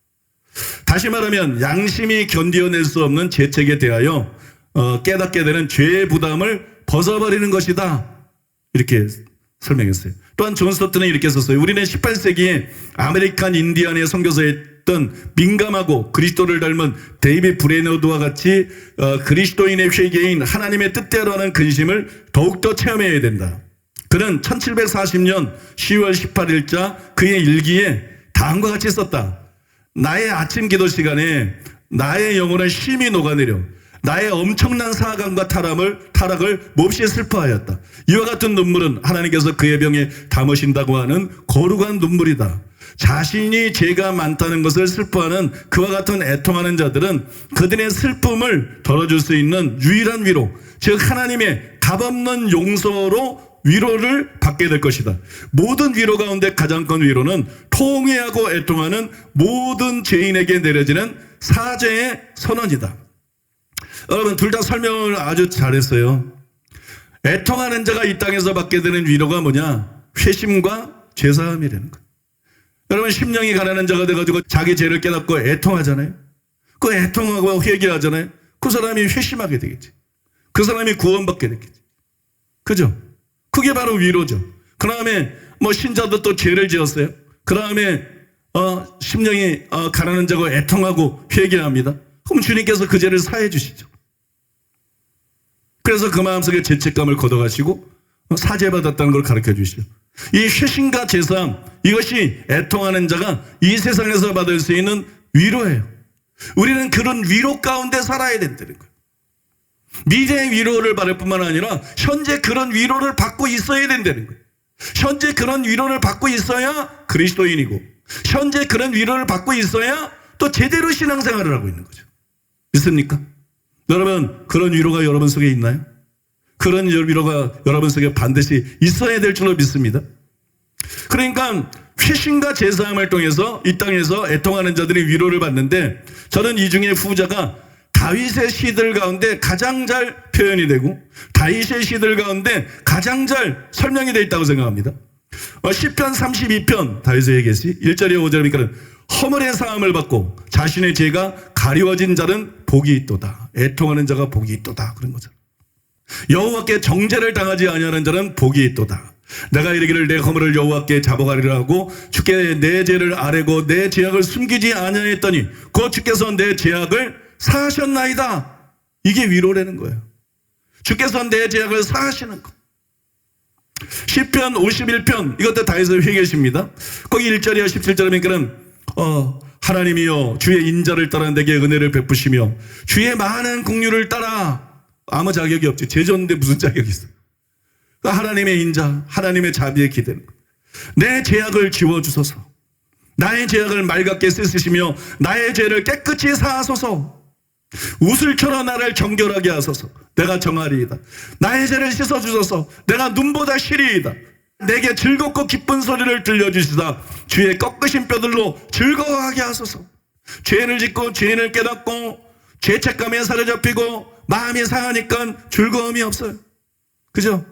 다시 말하면 양심이 견디어낼 수 없는 죄책에 대하여 깨닫게 되는 죄의 부담을 벗어버리는 것이다. 이렇게 설명했어요. 또한 존 스토트는 이렇게 썼어요. 우리는 18세기에 아메리칸 인디안의 선교사에 있던 민감하고 그리스도를 닮은 데이비드 브레너드와 같이 그리스도인의 회개인 하나님의 뜻대로 하는 근심을 더욱더 체험해야 된다. 그는 1740년 10월 18일자 그의 일기에 다음과 같이 썼다. 나의 아침 기도 시간에 나의 영혼은 심히 녹아내려 나의 엄청난 사악함과 타락을 몹시 슬퍼하였다. 이와 같은 눈물은 하나님께서 그의 병에 담으신다고 하는 거룩한 눈물이다. 자신이 죄가 많다는 것을 슬퍼하는 그와 같은 애통하는 자들은 그들의 슬픔을 덜어줄 수 있는 유일한 위로, 즉 하나님의 값없는 용서로 위로를 받게 될 것이다. 모든 위로 가운데 가장 큰 위로는 통회하고 애통하는 모든 죄인에게 내려지는 사죄의 선언이다. 여러분, 둘 다 설명을 아주 잘했어요. 애통하는 자가 이 땅에서 받게 되는 위로가 뭐냐? 회심과 죄사함이라는 거예요. 여러분, 심령이 가난한 자가 돼가지고 자기 죄를 깨닫고 애통하잖아요. 그 애통하고 회개하잖아요. 그 사람이 회심하게 되겠지. 그 사람이 구원받게 되겠지. 그죠? 그게 바로 위로죠. 그 다음에 뭐 신자도 또 죄를 지었어요. 그 다음에 심령이 가난한 자고 애통하고 회개합니다. 그럼 주님께서 그 죄를 사해 주시죠. 그래서 그 마음속에 죄책감을 걷어가시고 사죄받았다는 걸 가르쳐 주시죠. 이 회심과 죄사함, 이것이 애통하는 자가 이 세상에서 받을 수 있는 위로예요. 우리는 그런 위로 가운데 살아야 된다는 거예요. 미래의 위로를 받을 뿐만 아니라 현재 그런 위로를 받고 있어야 된다는 거예요. 현재 그런 위로를 받고 있어야 그리스도인이고, 현재 그런 위로를 받고 있어야 또 제대로 신앙생활을 하고 있는 거죠. 믿습니까? 여러분, 그런 위로가 여러분 속에 있나요? 그런 위로가 여러분 속에 반드시 있어야 될 줄로 믿습니다. 그러니까 회심과 제사함을 통해서 이 땅에서 애통하는 자들이 위로를 받는데, 저는 이 중에 후자가 다윗의 시들 가운데 가장 잘 표현이 되고 다윗의 시들 가운데 가장 잘 설명이 되어 있다고 생각합니다. 시편 32편 다윗의 계시 1절에 5절이니까 허물의 사함을 받고 자신의 죄가 가리워진 자는 복이 있도다. 애통하는 자가 복이 있도다. 그런 거죠. 여호와께 정죄를 당하지 아니하는 자는 복이 있도다. 내가 이르기를 내 허물을 여호와께 자복하리라 하고 주께 내 죄를 아뢰고 내 죄악을 숨기지 아니하였더니 곧 주께서 내 죄악을 사하셨나이다. 이게 위로라는 거예요. 주께서 내 죄악을 사하시는 거. 시편 51편 이것도 다윗의 회개십니다. 거기 1절이야 17절에 보니까는 하나님이여 주의 인자를 따라 내게 은혜를 베푸시며 주의 많은 긍휼을 따라. 아무 자격이 없지. 제자인데 무슨 자격이 있어. 하나님의 인자, 하나님의 자비에 기대는 거. 내 죄악을 지워주소서. 나의 죄악을 맑게 씻으시며 나의 죄를 깨끗이 사하소서. 우슬처럼 나를 정결하게 하소서. 내가 정하리이다. 나의 죄를 씻어주소서. 내가 눈보다 시리이다. 내게 즐겁고 기쁜 소리를 들려주시다. 주의 꺾으신 뼈들로 즐거워하게 하소서. 죄를 짓고 죄를 깨닫고 죄책감에 사로잡히고 마음이 상하니까 즐거움이 없어요. 그죠?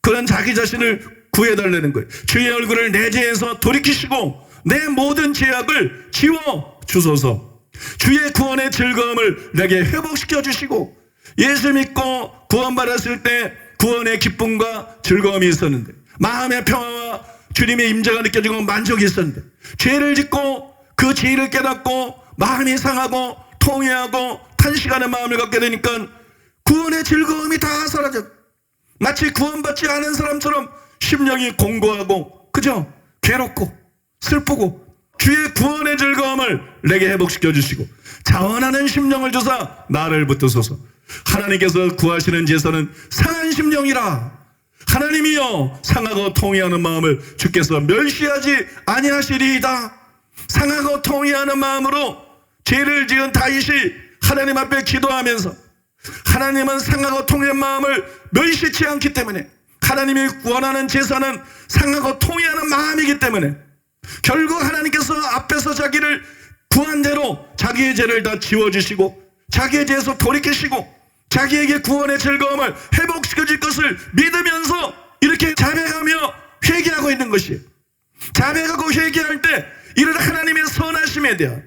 그런 자기 자신을 구해달라는 거예요. 주의 얼굴을 내 죄에서 돌이키시고 내 모든 죄악을 지워주소서. 주의 구원의 즐거움을 내게 회복시켜 주시고, 예수 믿고 구원받았을 때 구원의 기쁨과 즐거움이 있었는데, 마음의 평화와 주님의 임재가 느껴지고 만족이 있었는데, 죄를 짓고 그 죄를 깨닫고 마음이 상하고 통회하고 탄식하는 마음을 갖게 되니까 구원의 즐거움이 다 사라져. 마치 구원받지 않은 사람처럼 심령이 공고하고, 그죠? 괴롭고 슬프고, 주의 구원의 즐거움을 내게 회복시켜 주시고 자원하는 심령을 주사 나를 붙드소서. 하나님께서 구하시는 제사는 상한 심령이라. 하나님이여 상하고 통회하는 마음을 주께서 멸시하지 아니하시리이다. 상하고 통회하는 마음으로 죄를 지은 다윗이 하나님 앞에 기도하면서, 하나님은 상하고 통회한 마음을 멸시치 않기 때문에, 하나님이 원하는 제사는 상하고 통회하는 마음이기 때문에 결국 하나님께서 앞에서 자기를 구한 대로 자기의 죄를 다 지워주시고 자기의 죄에서 돌이키시고 자기에게 구원의 즐거움을 회복시켜줄 것을 믿으면서 이렇게 자백하며 회개하고 있는 것이에요. 자백하고 회개할 때 이런 하나님의 선하심에 대한,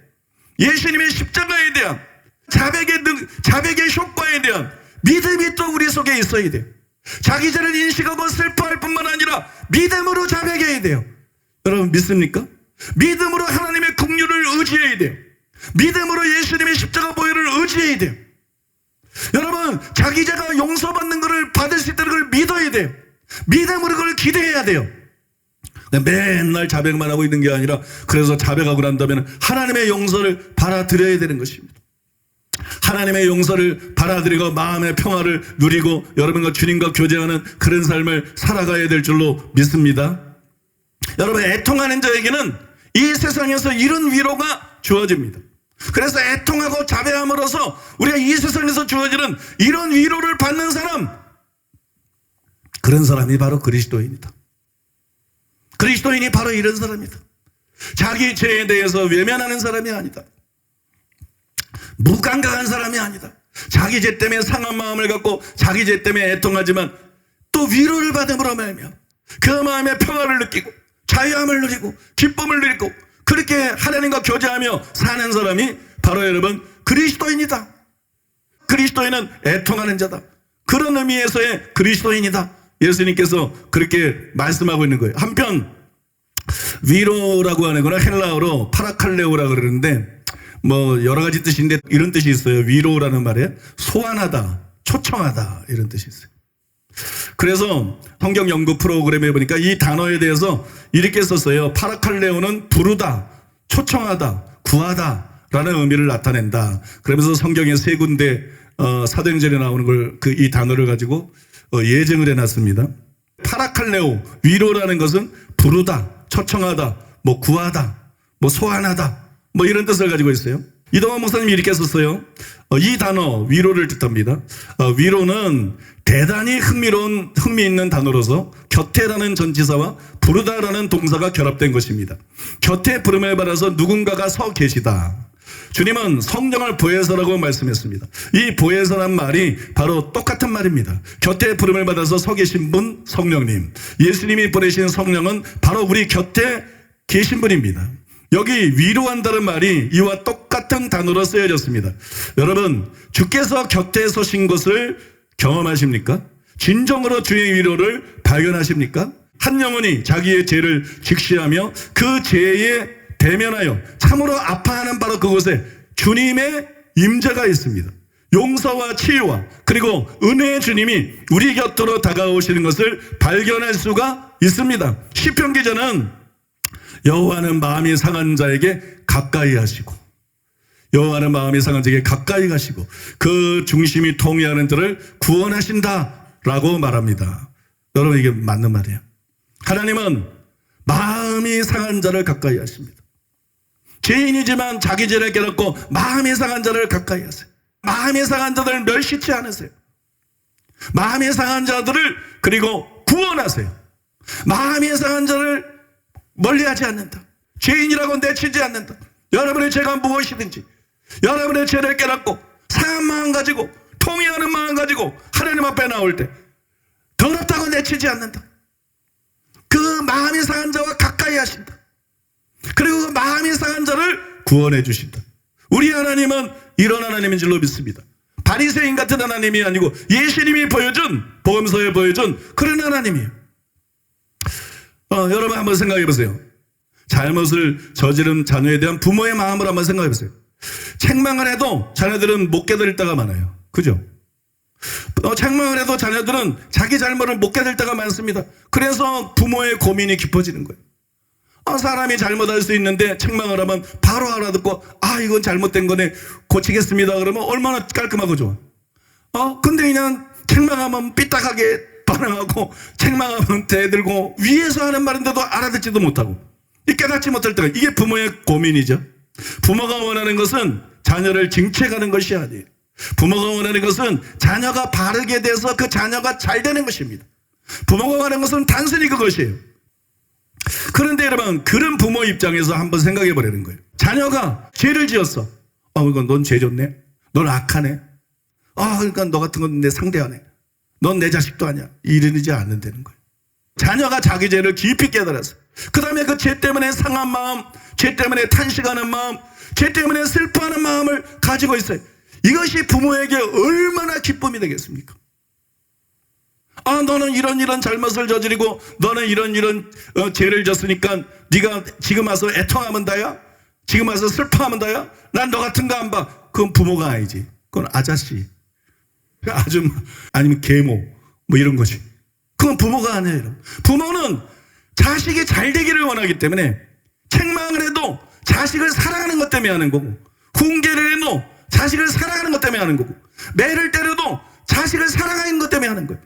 예수님의 십자가에 대한 자백의 효과에 대한 믿음이 또 우리 속에 있어야 돼요. 자기 죄를 인식하고 슬퍼할 뿐만 아니라 믿음으로 자백해야 돼요. 여러분 믿습니까? 믿음으로 하나님의 긍휼을 의지해야 돼요. 믿음으로 예수님의 십자가 보혈을 의지해야 돼요. 여러분 자기 죄가 용서받는 것을 받을 수 있다는 걸 믿어야 돼요. 믿음으로 그걸 기대해야 돼요. 맨날 자백만 하고 있는 게 아니라 그래서 자백하고 난 다음에 하나님의 용서를 받아들여야 되는 것입니다. 하나님의 용서를 받아들이고 마음의 평화를 누리고 여러분과 주님과 교제하는 그런 삶을 살아가야 될 줄로 믿습니다. 여러분 애통하는 자에게는 이 세상에서 이런 위로가 주어집니다. 그래서 애통하고 자배함으로써 우리가 이 세상에서 주어지는 이런 위로를 받는 사람, 그런 사람이 바로 그리스도인이다. 그리스도인이 바로 이런 사람이다. 자기 죄에 대해서 외면하는 사람이 아니다. 무감각한 사람이 아니다. 자기 죄 때문에 상한 마음을 갖고 자기 죄 때문에 애통하지만 또 위로를 받음으로 말미암아 그 마음의 평화를 느끼고 자유함을 누리고 기쁨을 누리고 그렇게 하나님과 교제하며 사는 사람이 바로 여러분 그리스도인이다. 그리스도인은 애통하는 자다. 그런 의미에서의 그리스도인이다. 예수님께서 그렇게 말씀하고 있는 거예요. 한편 위로라고 하는 거는 헬라어로 파라칼레오라고 그러는데 뭐 여러 가지 뜻인데 이런 뜻이 있어요. 위로라는 말에 소환하다, 초청하다 이런 뜻이 있어요. 그래서 성경 연구 프로그램에 보니까 이 단어에 대해서 이렇게 썼어요. 파라칼레오는 부르다, 초청하다, 구하다 라는 의미를 나타낸다. 그러면서 성경에 세 군데 사도행전에 나오는 걸 이 단어를 가지고 예증을 해놨습니다. 파라칼레오, 위로라는 것은 부르다, 초청하다, 뭐 구하다, 뭐 소환하다 뭐 이런 뜻을 가지고 있어요. 이동환 목사님이 이렇게 썼어요. 이 단어 위로를 뜻합니다. 위로는 대단히 흥미있는 단어로서 곁에라는 전치사와 부르다라는 동사가 결합된 것입니다. 곁에 부름을 받아서 누군가가 서 계시다. 주님은 성령을 보혜사라고 말씀했습니다. 이 보혜사란 말이 바로 똑같은 말입니다. 곁에 부름을 받아서 서 계신 분 성령님, 예수님이 보내신 성령은 바로 우리 곁에 계신 분입니다. 여기 위로한다는 말이 이와 똑같은 단어로 쓰여졌습니다. 여러분 주께서 곁에 서신 것을 경험하십니까? 진정으로 주의 위로를 발견하십니까? 한 영혼이 자기의 죄를 직시하며 그 죄에 대면하여 참으로 아파하는 바로 그곳에 주님의 임재가 있습니다. 용서와 치유와 그리고 은혜의 주님이 우리 곁으로 다가오시는 것을 발견할 수가 있습니다. 시편 기자는 여호와는 마음이 상한 자에게 가까이 하시고 여호와는 마음이 상한 자에게 가까이 가시고 그 중심이 통회하는 자를 구원하신다라고 말합니다. 여러분 이게 맞는 말이에요. 하나님은 마음이 상한 자를 가까이 하십니다. 죄인이지만 자기 죄를 깨닫고 마음이 상한 자를 가까이 하세요. 마음이 상한 자들을 멸시치 않으세요. 마음이 상한 자들을 그리고 구원하세요. 마음이 상한 자를 멀리하지 않는다. 죄인이라고 내치지 않는다. 여러분의 죄가 무엇이든지 여러분의 죄를 깨닫고 상한 마음 가지고 통회하는 마음 가지고 하나님 앞에 나올 때 더럽다고 내치지 않는다. 그 마음이 상한 자와 가까이 하신다. 그리고 그 마음이 상한 자를 구원해 주신다. 우리 하나님은 이런 하나님인 줄로 믿습니다. 바리새인 같은 하나님이 아니고 예수님이 보여준 복음서에 보여준 그런 하나님이에요. 여러분 한번 생각해 보세요. 잘못을 저지른 자녀에 대한 부모의 마음을 한번 생각해 보세요. 책망을 해도 자녀들은 못 깨달을 때가 많아요. 그죠? 책망을 해도 자녀들은 자기 잘못을 못 깨달을 때가 많습니다. 그래서 부모의 고민이 깊어지는 거예요. 사람이 잘못할 수 있는데 책망을 하면 바로 알아듣고 이건 잘못된 거네 고치겠습니다 그러면 얼마나 깔끔하고 좋아. 근데 그냥 책망하면 삐딱하게 반응하고 책망하면 대들고 위에서 하는 말인데도 알아듣지도 못하고 깨닫지 못할 때가 이게 부모의 고민이죠. 부모가 원하는 것은 자녀를 징책하는 것이 아니에요. 부모가 원하는 것은 자녀가 바르게 돼서 그 자녀가 잘 되는 것입니다. 부모가 원하는 것은 단순히 그것이에요. 그런데 여러분 그런 부모 입장에서 한번 생각해 보라는 거예요. 자녀가 죄를 지었어. 이건 넌 죄 졌네. 넌 악하네. 그러니까 너 같은 건 내 상대하네. 넌 내 자식도 아니야. 이러지 않는다는 거예요. 자녀가 자기 죄를 깊이 깨달았어. 그 다음에 그 죄 때문에 상한 마음, 죄 때문에 탄식하는 마음, 죄 때문에 슬퍼하는 마음을 가지고 있어요. 이것이 부모에게 얼마나 기쁨이 되겠습니까? 너는 이런 잘못을 저지르고 너는 이런 죄를 졌으니까 네가 지금 와서 애통하면 다야? 지금 와서 슬퍼하면 다야? 난 너 같은 거 안 봐. 그건 부모가 아니지. 그건 아저씨, 아줌마, 아니면 계모 뭐 이런 거지. 그건 부모가 아니에요. 여러분. 부모는 자식이 잘 되기를 원하기 때문에 책망을 해도 자식을 사랑하는 것 때문에 하는 거고, 훈계를 해도 자식을 사랑하는 것 때문에 하는 거고, 매를 때려도 자식을 사랑하는 것 때문에 하는 거예요.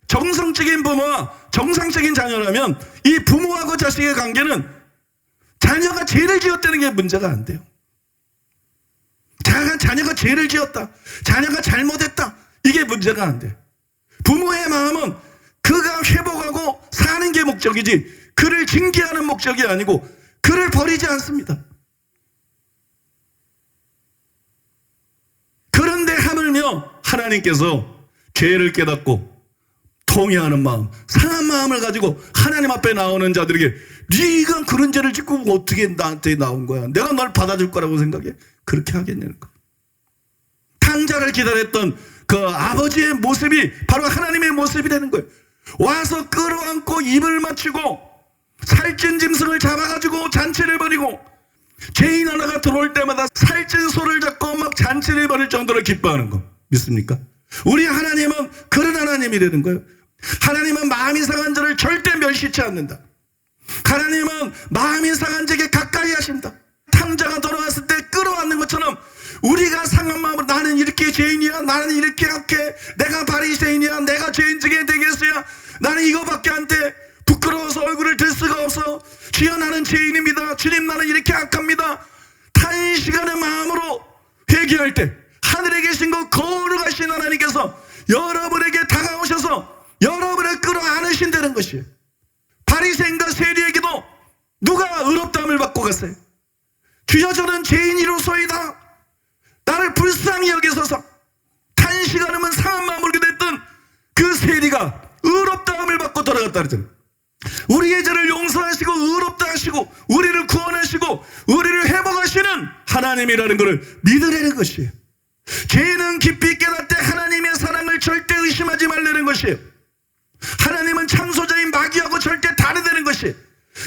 정성적인 부모와 정상적인 자녀라면 이 부모하고 자식의 관계는 자녀가 죄를 지었다는 게 문제가 안 돼요. 자녀가 죄를 지었다, 자녀가 잘못했다, 이게 문제가 안 돼요. 부모의 마음은 그가 회복하고 사는 게 목적이지 그를 징계하는 목적이 아니고 그를 버리지 않습니다. 그런데 하물며 하나님께서 죄를 깨닫고 통회하는 마음, 상한 마음을 가지고 하나님 앞에 나오는 자들에게 네가 그런 죄를 짓고 어떻게 나한테 나온 거야? 내가 널 받아줄 거라고 생각해? 그렇게 하겠냐는 거. 탕자를 기다렸던 그 아버지의 모습이 바로 하나님의 모습이라는 거예요. 와서 끌어안고 입을 맞추고 살찐 짐승을 잡아가지고 잔치를 벌이고, 죄인 하나가 들어올 때마다 살찐 소를 잡고 막 잔치를 벌일 정도로 기뻐하는 거 믿습니까? 우리 하나님은 그런 하나님이라는 거예요. 하나님은 마음이 상한 자를 절대 멸시치 않는다. 하나님은 마음이 상한 자에게 가까이 하신다. 탕자가 돌아왔을 때 끌어안는 것처럼 우리가 상한 마음으로 나는 이렇게 죄인이야, 나는 이렇게 악해, 내가 바리새인이야, 내가 죄인 중에 되겠어야, 나는 이거밖에 안 돼, 부끄러워서 얼굴을 들 수가 없어, 주여 나는 죄인입니다, 주님 나는 이렇게 악합니다, 탄식하는 마음으로 회개할 때 하늘에 계신 그 거룩하신 하나님께서 여러분에게 다가오셔서 여러분을 끌어안으신다는 것이에요. 바리새인과 세리에게도 누가 의롭다함을 받고 갔어요? 주여 저는 죄인이로소이다, 나를 불쌍히 여기소서. 탄식하는 상한 마음을 그랬던 그 세리가 의롭다함을 받고 돌아갔다 그랬잖아요. 우리의 죄를 용서하시고 의롭다 하시고 우리를 구원하시고 우리를 회복하시는 하나님이라는 것을 믿으라는 것이에요. 죄는 깊이 깨닫되 하나님의 사랑을 절대 의심하지 말라는 것이에요. 하나님은 참소자인 마귀하고 절대 다르다는 것이에요.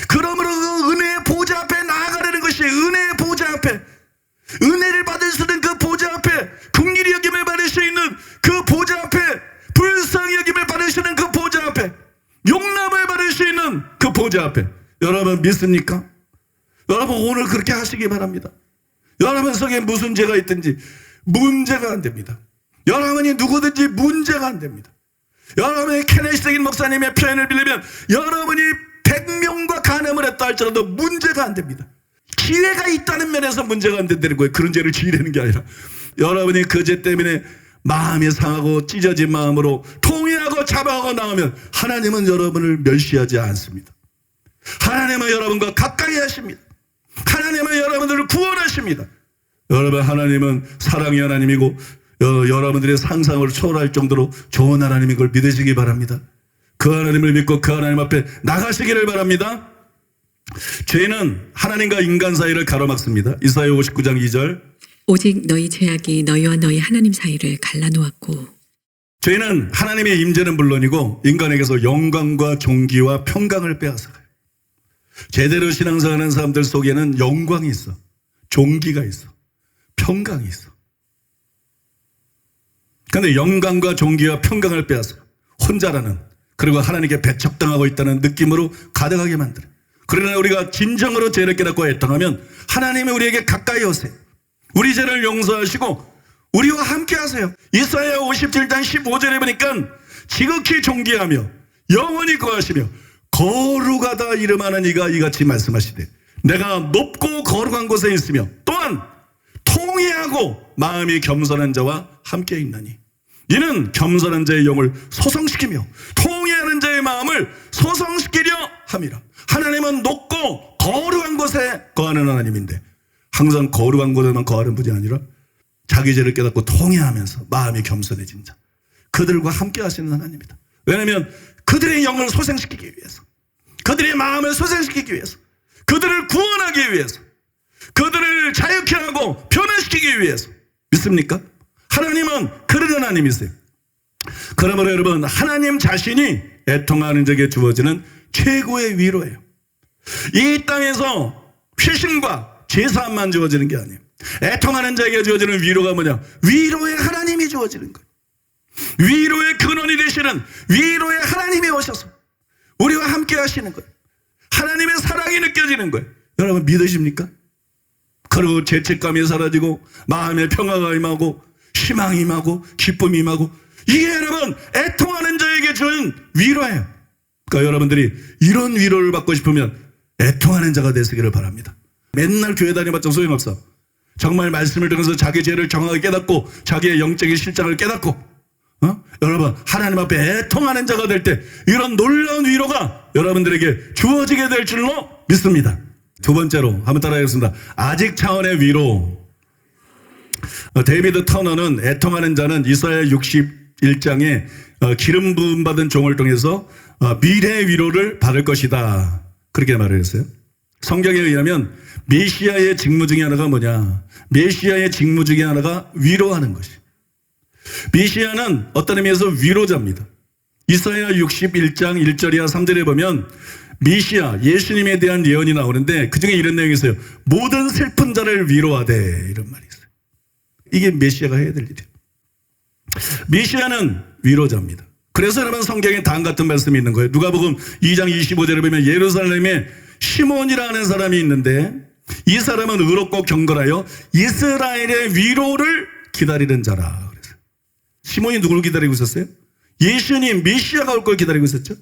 그러므로 그 은혜의 보좌 앞에 나아가라는 것이에요. 은혜의 보좌 앞에, 은혜를 받을 수 있는 그 보좌 앞에, 긍휼히 여김을 받을 수 있는 그 보좌 앞에, 불쌍히 여김을 받을 수 있는 그 보좌 앞에, 용납을 받을 수 있는 그 보좌 앞에, 여러분 믿습니까? 여러분 오늘 그렇게 하시기 바랍니다. 여러분 속에 무슨 죄가 있든지 문제가 안 됩니다. 여러분이 누구든지 문제가 안 됩니다. 여러분의 케네시적인 목사님의 표현을 빌리면 여러분이 100명과 간음을 했다 할지라도 문제가 안 됩니다. 기회가 있다는 면에서 문제가 안 된다는 거예요. 그런 죄를 지으려는 게 아니라 여러분이 그 죄 때문에 마음이 상하고 찢어진 마음으로 통회하고 잡아가고 나오면 하나님은 여러분을 멸시하지 않습니다. 하나님은 여러분과 가까이 하십니다. 하나님은 여러분들을 구원하십니다. 여러분 하나님은 사랑의 하나님이고 여러분들의 상상을 초월할 정도로 좋은 하나님인 걸 믿으시기 바랍니다. 그 하나님을 믿고 그 하나님 앞에 나가시기를 바랍니다. 죄는 하나님과 인간 사이를 가로막습니다. 이사야 59장 2절. 오직 너희 죄악이 너희와 너희 하나님 사이를 갈라놓았고. 죄는 하나님의 임재는 물론이고 인간에게서 영광과 존귀와 평강을 빼앗아가요. 제대로 신앙생활하는 사람들 속에는 영광이 있어, 존귀가 있어, 평강이 있어. 그런데 영광과 존귀와 평강을 빼앗아 혼자라는, 그리고 하나님께 배척당하고 있다는 느낌으로 가득하게 만들어요. 그러나 우리가 진정으로 죄를 깨닫고 애통하면 하나님이 우리에게 가까이 오세요. 우리 죄를 용서하시고 우리와 함께 하세요. 이사야 57장 15절에 보니까 지극히 존귀하며 영원히 거하시며 거룩하다 이름하는 이가 이같이 말씀하시되 내가 높고 거룩한 곳에 있으며 또한 통회하고 마음이 겸손한 자와 함께 있나니 이는 겸손한 자의 영을 소성시키며 통회하는 자의 마음을 소성시키려 함이라. 하나님은 높고 거룩한 곳에 거하는 하나님인데 항상 거룩한 곳에만 거하는 분이 아니라 자기 죄를 깨닫고 통회하면서 마음이 겸손해진 자, 그들과 함께 하시는 하나님이다. 왜냐하면 그들의 영을 소생시키기 위해서, 그들의 마음을 소생시키기 위해서, 그들을 구원하기 위해서, 그들을 자유케 하고 변화시키기 위해서. 믿습니까? 하나님은 그런 하나님이세요. 그러므로 여러분, 하나님 자신이 애통하는 자에게 주어지는 최고의 위로예요. 이 땅에서 회심과 제사함만 주어지는 게 아니에요. 애통하는 자에게 주어지는 위로가 뭐냐? 위로의 하나님이 주어지는 거예요. 위로의 근원이 되시는 위로의 하나님이 오셔서 우리와 함께 하시는 거예요. 하나님의 사랑이 느껴지는 거예요. 여러분 믿으십니까? 그리고 죄책감이 사라지고 마음의 평화가 임하고 희망이 임하고 기쁨이 임하고, 이게 여러분 애통하는 자에게 주는 위로예요. 그러니까 여러분들이 이런 위로를 받고 싶으면 애통하는 자가 되시기를 바랍니다. 맨날 교회 다녀봤자 소용없어. 정말 말씀을 들으면서 자기 죄를 정확하게 깨닫고 자기의 영적인 실장을 깨닫고 여러분 하나님 앞에 애통하는 자가 될 때 이런 놀라운 위로가 여러분들에게 주어지게 될 줄로 믿습니다. 두 번째로 한번 따라하겠습니다. 아직 차원의 위로. 데이비드 터너는 애통하는 자는 이사야 61장에 기름 부음 받은 종을 통해서 미래의 위로를 받을 것이다, 그렇게 말을 했어요. 성경에 의하면 메시아의 직무 중에 하나가 뭐냐? 메시아의 직무 중에 하나가 위로하는 것이. 메시아는 어떤 의미에서 위로자입니다. 이사야 61장 1절이야 3절에 보면 메시아, 예수님에 대한 예언이 나오는데 그중에 이런 내용이 있어요. 모든 슬픈 자를 위로하되, 이런 말이 있어요. 이게 메시아가 해야 될 일이에요. 메시아는 위로자입니다. 그래서 여러분 성경에 다음 같은 말씀이 있는 거예요. 누가복음 2장 25절에 보면 예루살렘에 시몬이라는 사람이 있는데 이 사람은 의롭고 경건하여 이스라엘의 위로를 기다리는 자라. 그래서 시몬이 누구를 기다리고 있었어요? 예수님, 메시아가 올 걸 기다리고 있었죠.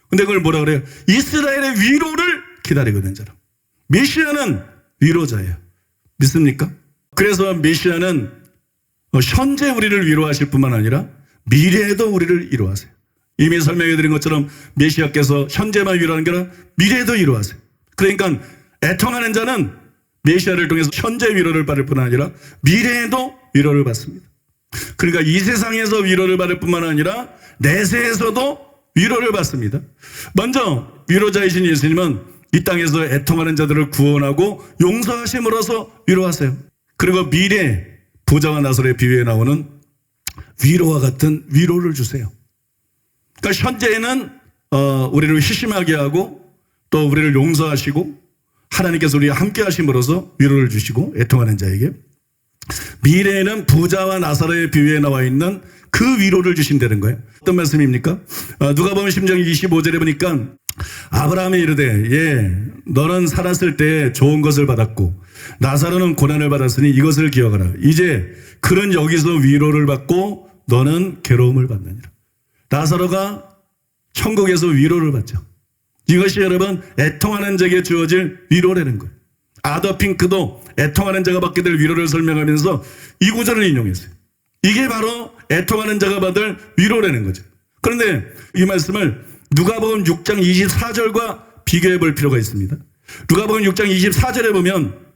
근데 그걸 뭐라 그래요? 이스라엘의 위로를 기다리고 있는 자라. 메시아는 위로자예요. 믿습니까? 그래서 메시아는 현재 우리를 위로하실 뿐만 아니라 미래에도 우리를 위로하세요. 이미 설명해 드린 것처럼 메시아께서 현재만 위로하는 게 아니라 미래에도 위로하세요. 그러니까 애통하는 자는 메시아를 통해서 현재 위로를 받을 뿐 아니라 미래에도 위로를 받습니다. 그러니까 이 세상에서 위로를 받을 뿐만 아니라 내세에서도 위로를 받습니다. 먼저 위로자이신 예수님은 이 땅에서 애통하는 자들을 구원하고 용서하심으로써 위로하세요. 그리고 미래 부자와 나사로의 비유에 나오는 위로와 같은 위로를 주세요. 그러니까 현재에는 우리를 희심하게 하고 또 우리를 용서하시고 하나님께서 우리와 함께 하심으로써 위로를 주시고 애통하는 자에게, 미래에는 부자와 나사로의 비유에 나와 있는 그 위로를 주신다는 거예요. 어떤 말씀입니까? 누가복음 10장 25절에 보니까 아브라함이 이르되 너는 살았을 때 좋은 것을 받았고 나사로는 고난을 받았으니 이것을 기억하라. 이제 그는 여기서 위로를 받고 너는 괴로움을 받느니라. 나사로가 천국에서 위로를 받죠. 이것이 여러분 애통하는 자에게 주어질 위로라는 거예요. 아더 핑크도 애통하는 자가 받게 될 위로를 설명하면서 이 구절을 인용했어요. 이게 바로 애통하는 자가 받을 위로라는 거죠. 그런데 이 말씀을 누가복음 6장 24절과 비교해 볼 필요가 있습니다. 누가복음 6장 24절에 보면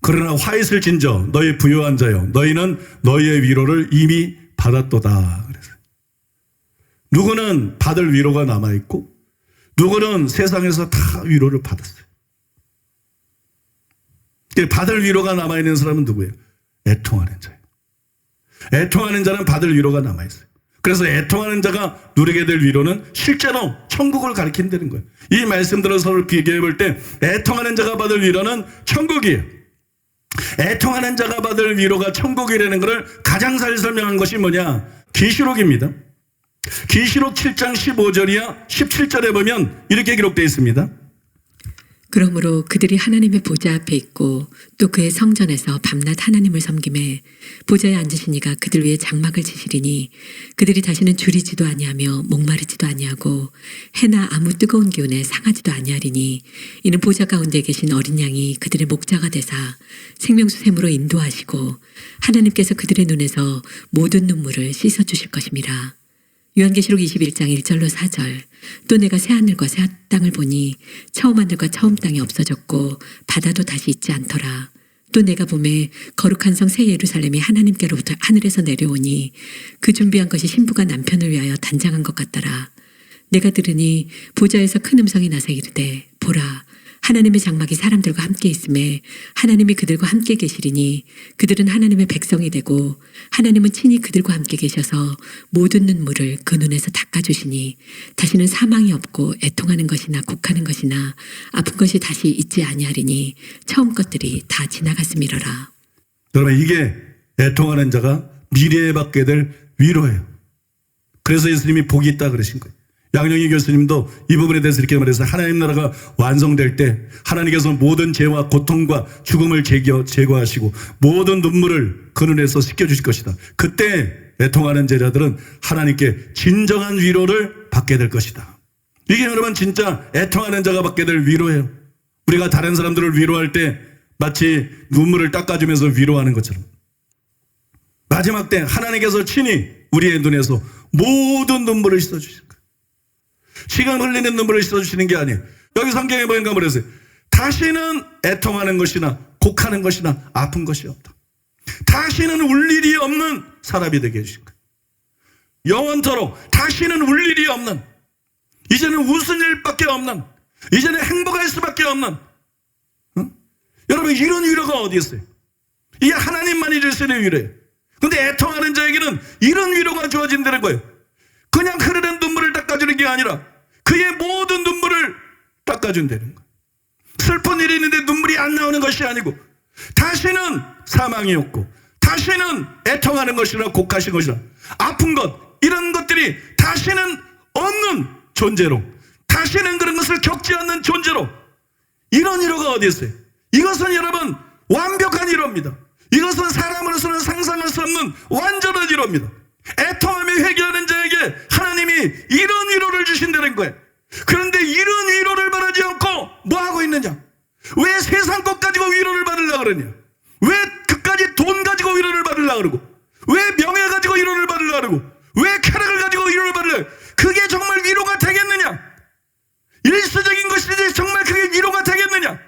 그러나 화 있을진저 너희 부요한 자여 너희는 너희의 위로를 이미 받았도다. 그래서 누구는 받을 위로가 남아있고 누구는 세상에서 다 위로를 받았어요. 받을 위로가 남아있는 사람은 누구예요? 애통하는 자예요. 애통하는 자는 받을 위로가 남아있어요. 그래서 애통하는 자가 누리게 될 위로는 실제로 천국을 가리킨다는 거예요. 이 말씀들을 서로 비교해 볼 때 애통하는 자가 받을 위로는 천국이에요. 애통하는 자가 받을 위로가 천국이라는 것을 가장 잘 설명한 것이 뭐냐? 계시록입니다. 계시록 7장 15절이야 17절에 보면 이렇게 기록되어 있습니다. 그러므로 그들이 하나님의 보좌 앞에 있고 또 그의 성전에서 밤낮 하나님을 섬김에 보좌에 앉으신 이가 그들 위에 장막을 치시리니 그들이 다시는 줄이지도 아니하며 목마르지도 아니하고 해나 아무 뜨거운 기운에 상하지도 아니하리니 이는 보좌 가운데 계신 어린 양이 그들의 목자가 되사 생명수 샘으로 인도하시고 하나님께서 그들의 눈에서 모든 눈물을 씻어주실 것임이라. 요한계시록 21장 1절로 4절. 또 내가 새하늘과 새 땅을 보니 처음 하늘과 처음 땅이 없어졌고 바다도 다시 있지 않더라. 또 내가 보매 거룩한 성 새 예루살렘이 하나님께로부터 하늘에서 내려오니 그 준비한 것이 신부가 남편을 위하여 단장한 것 같더라. 내가 들으니 보좌에서 큰 음성이 나서 이르되 보라 하나님의 장막이 사람들과 함께 있음에 하나님이 그들과 함께 계시리니 그들은 하나님의 백성이 되고 하나님은 친히 그들과 함께 계셔서 모든 눈물을 그 눈에서 닦아주시니 다시는 사망이 없고 애통하는 것이나 곡하는 것이나 아픈 것이 다시 있지 아니하리니 처음 것들이 다 지나갔음이로라. 여러분, 이게 애통하는 자가 미래에 받게 될 위로예요. 그래서 예수님이 복이 있다 그러신 거예요. 양영희 교수님도 이 부분에 대해서 이렇게 말해서 하나님 나라가 완성될 때 하나님께서 모든 죄와 고통과 죽음을 제거하시고 모든 눈물을 그 눈에서 씻겨주실 것이다. 그때 애통하는 제자들은 하나님께 진정한 위로를 받게 될 것이다. 이게 여러분 진짜 애통하는 자가 받게 될 위로예요. 우리가 다른 사람들을 위로할 때 마치 눈물을 닦아주면서 위로하는 것처럼 마지막 때 하나님께서 친히 우리의 눈에서 모든 눈물을 씻어주실 거예요. 지금 흘리는 눈물을 씻어주시는 게 아니에요. 여기 성경에 보니까 그랬어요. 다시는 애통하는 것이나 곡하는 것이나 아픈 것이 없다. 다시는 울 일이 없는 사람이 되게 해주신 거예요. 영원토록 다시는 울 일이 없는, 이제는 웃은 일밖에 없는, 이제는 행복할 수밖에 없는, 여러분 이런 위로가 어디 있어요? 이게 하나님만이 주시는 위로예요. 근데 애통하는 자에게는 이런 위로가 주어진다는 거예요. 그냥 흐르는 눈물을 닦아주는 게 아니라 그의 모든 눈물을 닦아준다는 거예요. 슬픈 일이 있는데 눈물이 안 나오는 것이 아니고 다시는 사망이 없고 다시는 애통하는 것이나 곡하신 것이나 아픈 것, 이런 것들이 다시는 없는 존재로, 다시는 그런 것을 겪지 않는 존재로, 이런 위로가 어디 있어요? 이것은 여러분 완벽한 위로입니다. 이것은 사람으로서는 상상할 수 없는 완전한 위로입니다. 애통하며 회개하는 자에게 하나님이 이런 위로를 주신다는 거예요. 그런데 이런 위로를 바라지 않고 뭐 하고 있느냐? 왜 세상 것 가지고 위로를 받으려고 그러냐? 왜 그까지 돈 가지고 위로를 받으려고 그러고, 왜 명예 가지고 위로를 받으려고 그러고, 왜 쾌락을 가지고 위로를 받으려고, 그게 정말 위로가 되겠느냐? 일시적인 것이지 정말 그게 위로가 되겠느냐?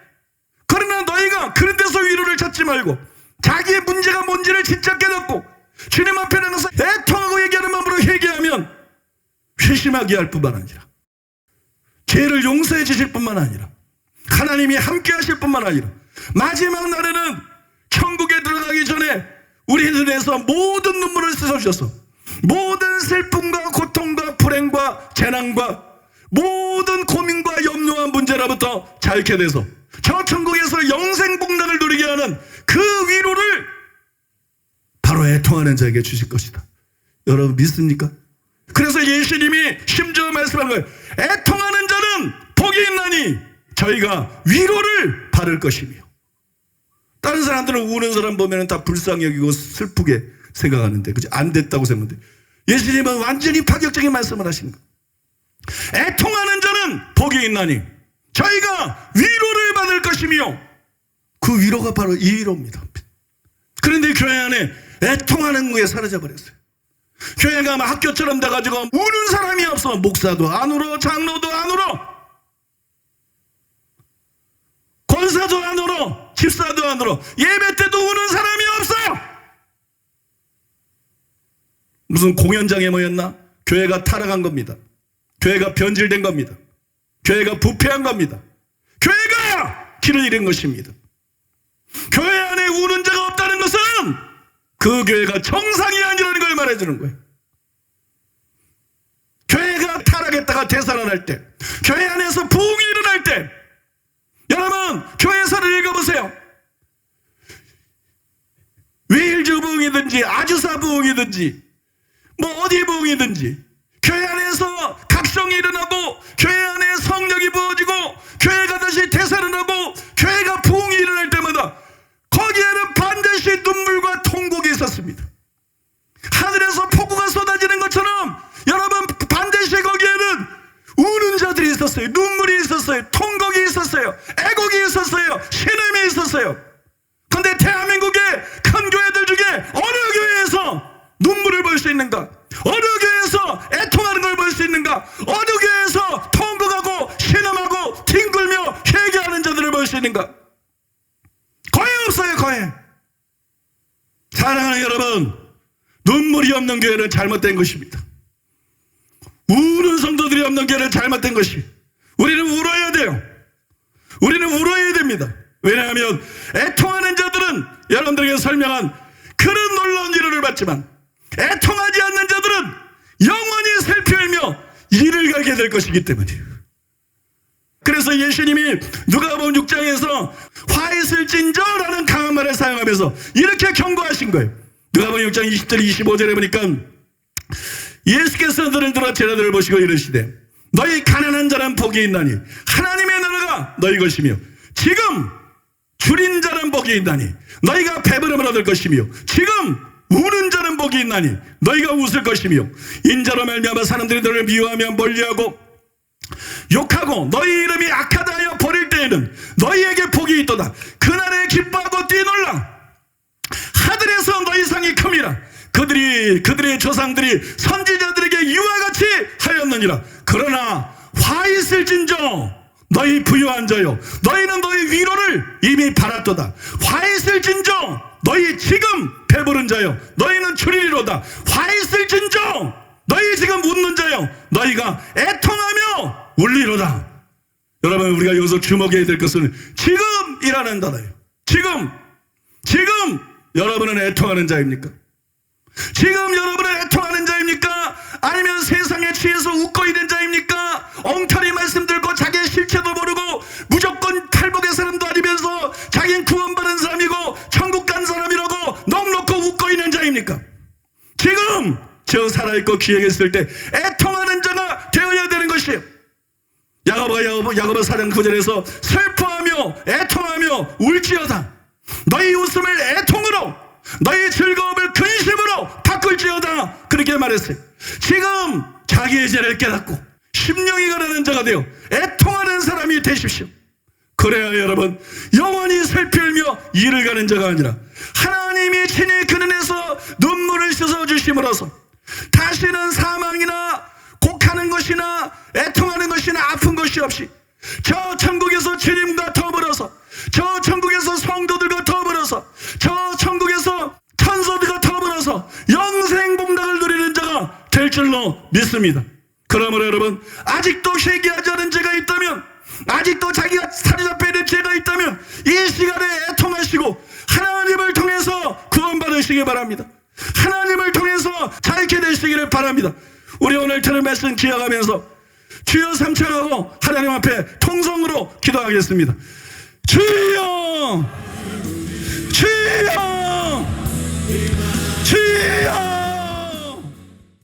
그러나 너희가 그런 데서 위로를 찾지 말고 자기의 문제가 뭔지를 진짜 깨닫고 주님 앞에 나가서 애통하고 얘기하는 마음으로 회개하면 회심하게 할 뿐만 아니라 죄를 용서해 주실 뿐만 아니라 하나님이 함께 하실 뿐만 아니라 마지막 날에는 천국에 들어가기 전에 우리 눈에서 모든 눈물을 씻어주셔서 모든 슬픔과 고통과 불행과 재난과 모든 고민과 염려와 문제로부터 자유케 돼서 저 천국에서 영생복락을 누리게 하는 그 위로를 바로 애통하는 자에게 주실 것이다. 여러분 믿습니까? 그래서 예수님이 심지어 말씀한 거예요. 애통하는 자는 복이 있나니 저희가 위로를 받을 것이며. 다른 사람들은 우는 사람 보면 다 불쌍히 여기고 슬프게 생각하는데, 그죠? 안 됐다고 생각하는데 예수님은 완전히 파격적인 말씀을 하시는 거예요. 애통하는 자는 복이 있나니 저희가 위로를 받을 것이며, 그 위로가 바로 이 위로입니다. 그런데 교회 안에 애통하는 거에 사라져버렸어요. 교회가 막 학교처럼 돼가지고 우는 사람이 없어. 목사도 안 울어, 장로도 안 울어, 권사도 안 울어, 집사도 안 울어, 예배 때도 우는 사람이 없어. 무슨 공연장에 모였나? 교회가 타락한 겁니다. 교회가 변질된 겁니다. 교회가 부패한 겁니다. 교회가 길을 잃은 것입니다. 교회 안에 우는 자가 없다는 것은 그 교회가 정상이 아니라는 걸 말해주는 거예요. 교회가 타락했다가 되살아날 때, 교회 안에서 부흥이 일어날 때, 여러분 교회사를 읽어보세요. 웨일즈 부흥이든지 아주사 부흥이든지 뭐 어디 부흥이든지 교회 안에서 각성이 일어나고 교회 안에 성령이 부어지고 교회가 다시 되살아나고 교회가 부흥이 일어날 때마다 거기에는 반드시 눈물과 통곡이 있었습니다. 하늘에서 폭우가 쏟아지는 것처럼 여러분 반드시 거기에는 우는 자들이 있었어요. 눈물이 있었어요. 통곡이 있었어요. 애곡이 있었어요. 신음이 있었어요. 그런데 대한민국의 큰 교회들 중에 어느 교회에서 눈물을 볼 수 있는가? 어느 교회에서 애통하는 걸 볼 수 있는가? 어느 교회에서 통곡하고 신음하고 뒹굴며 회개하는 자들을 볼 수 있는가? 거의 없어요. 거의. 사랑하는 여러분, 눈물이 없는 교회는 잘못된 것입니다. 우는 성도들이 없는 교회는 잘못된 것이. 우리는 울어야 돼요. 우리는 됩니다. 왜냐하면 애통하는 자들은 여러분들에게 설명한 그런 놀라운 위로를 받지만 애통하지 않는 자들은 영원히 슬피 울며 이를 가게 될 것이기 때문이에요. 그래서 예수님이 누가복음 6장에서 화 있을진저라는 강한 말을 사용하면서 이렇게 경고하신 거예요. 누가복음 6장 20절 25절에 보니까 예수께서 너를 들어 제자들을 보시고 이르시되 너희 가난한 자는 복이 있나니 하나님의 나라가 너희 것이며 지금 줄인 자는 복이 있나니 너희가 배부름을 얻을 것이며 지금 우는 자는 복이 있나니 너희가 웃을 것이며 인자로 말미암아 사람들이 너를 미워하며 멀리하고 욕하고 너희 이름이 악하다 하여 버릴 때에는 너희에게 복이 있도다. 그날에 기뻐하고 뛰놀라. 하늘에서 너희 상이 큼이라. 그들의 조상들이 선지자들에게 이와 같이 하였느니라. 그러나 화 있을진저 너희 부유한 자여 너희는 너희 위로를 이미 받았도다. 화 있을진저 너희 지금 배부른 자여 너희는 줄이리로다. 화 있을진저 너희 지금 웃는 자여 너희가 애통하며 울리로다. 여러분 우리가 여기서 주목해야 될 것은 지금이라는 단어예요. 지금 여러분은 애통하는 자입니까? 지금 여러분은 애통하는 자입니까? 아니면 세상에 취해서 웃고 있는 자입니까? 엉터리 말씀 들고 자기의 실체도 모르고 무조건 탈북의 사람도 아니면서 자기는 구원받은 사람이고 천국 간 사람이라고 넋놓고 웃고 있는 자입니까? 지금 저 살아있고 귀하게 있을 때 애통하는 자가 되어야 되는 것이에요. 야고보 4장 9절에서 슬퍼하며 애통하며 울지어다. 너희 웃음을 애통으로 너희 즐거움을 근심으로 바꿀지어다. 그렇게 말했어요. 지금 자기의 죄를 깨닫고 심령이 가라는 자가 되어 애통하는 사람이 되십시오. 그래야 여러분 영원히 슬피 울며 이를 가는 자가 아니라 하나님이 친히 그 눈에서 눈물을 씻어주심으로써 다시는 사망이나 곡하는 것이나 애통하는 것이나 아픈 것이 없이 저 천국에서 주님과 더불어서 저 천국에서 성도들과 더불어서 저 천국에서 천사들과 더불어서 영생 복락을 누리는 자가 될 줄로 믿습니다. 그러므로 여러분 아직도 회개하지 않은 죄가 있다면 아직도 자기가 사로잡혀야 될 죄가 있다면 이 시간에 애통하시고 하나님을 통해서 구원받으시기 바랍니다. 하나님을 통해서 자유케 되시기를 바랍니다. 우리 오늘 들은 말씀 기억하면서 주여 삼창하고 하나님 앞에 통성으로 기도하겠습니다. 주여 주여 주여